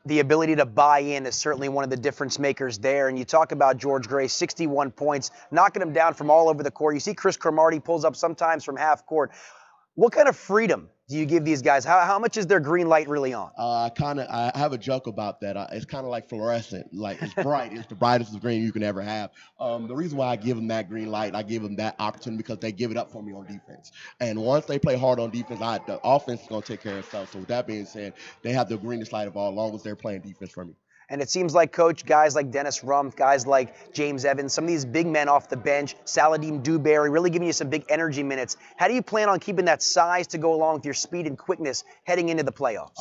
The ability to buy in is certainly one of the difference makers there. And you talk about George Gray, 61 points, knocking him down from all over the court. You see Chris Cromartie pulls up sometimes from half court. What kind of freedom do you give these guys? How much is their green light really on? I have a joke about that. It's kind of like fluorescent. Like, it's bright. It's the brightest green you can ever have. The reason why I give them that green light, I give them that opportunity because they give it up for me on defense. And once they play hard on defense, the offense is going to take care of itself. So with that being said, they have the greenest light of all, as long as they're playing defense for me. And it seems like, Coach, guys like Dennis Rumpf, guys like James Evans, some of these big men off the bench, Saladin Dewberry, really giving you some big energy minutes. How do you plan on keeping that size to go along with your speed and quickness heading into the playoffs?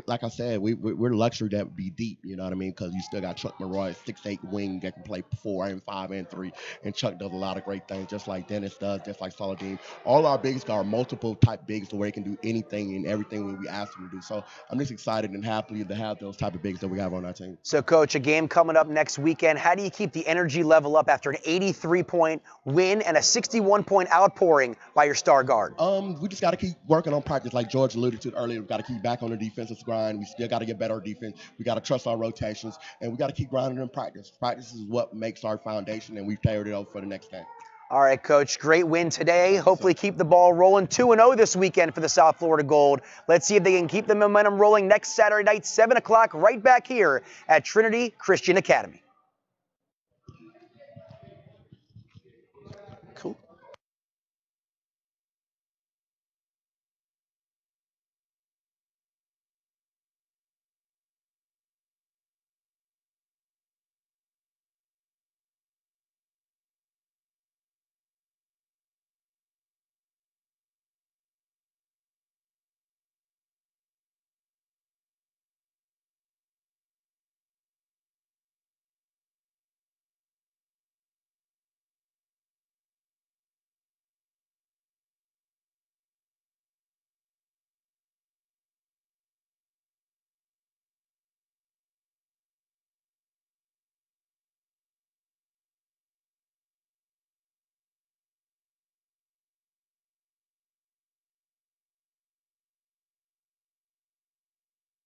Like I said, we're luxury that be deep, you know what I mean? Because you still got Chuck Monroy, 6'8" wing that can play 4 and 5 and 3. And Chuck does a lot of great things, just like Dennis does, just like Saladin. All our bigs are multiple type bigs where they can do anything and everything when we ask them to do. So I'm just excited and happy to have those type of bigs that we have on our team. So, Coach, a game coming up next weekend. How do you keep the energy level up after an 83-point win and a 61-point outpouring by your star guard? We just got to keep working on practice. Like George alluded to earlier, we got to keep back on the defensive grind. We still got to get better at defense. We got to trust our rotations, and we got to keep grinding in practice. Practice is what makes our foundation, and we've carried it over for the next game. All right, Coach, great win today. Hopefully keep the ball rolling. 2-0 this weekend for the South Florida Gold. Let's see if they can keep the momentum rolling next Saturday night, 7 o'clock, right back here at Trinity Christian Academy.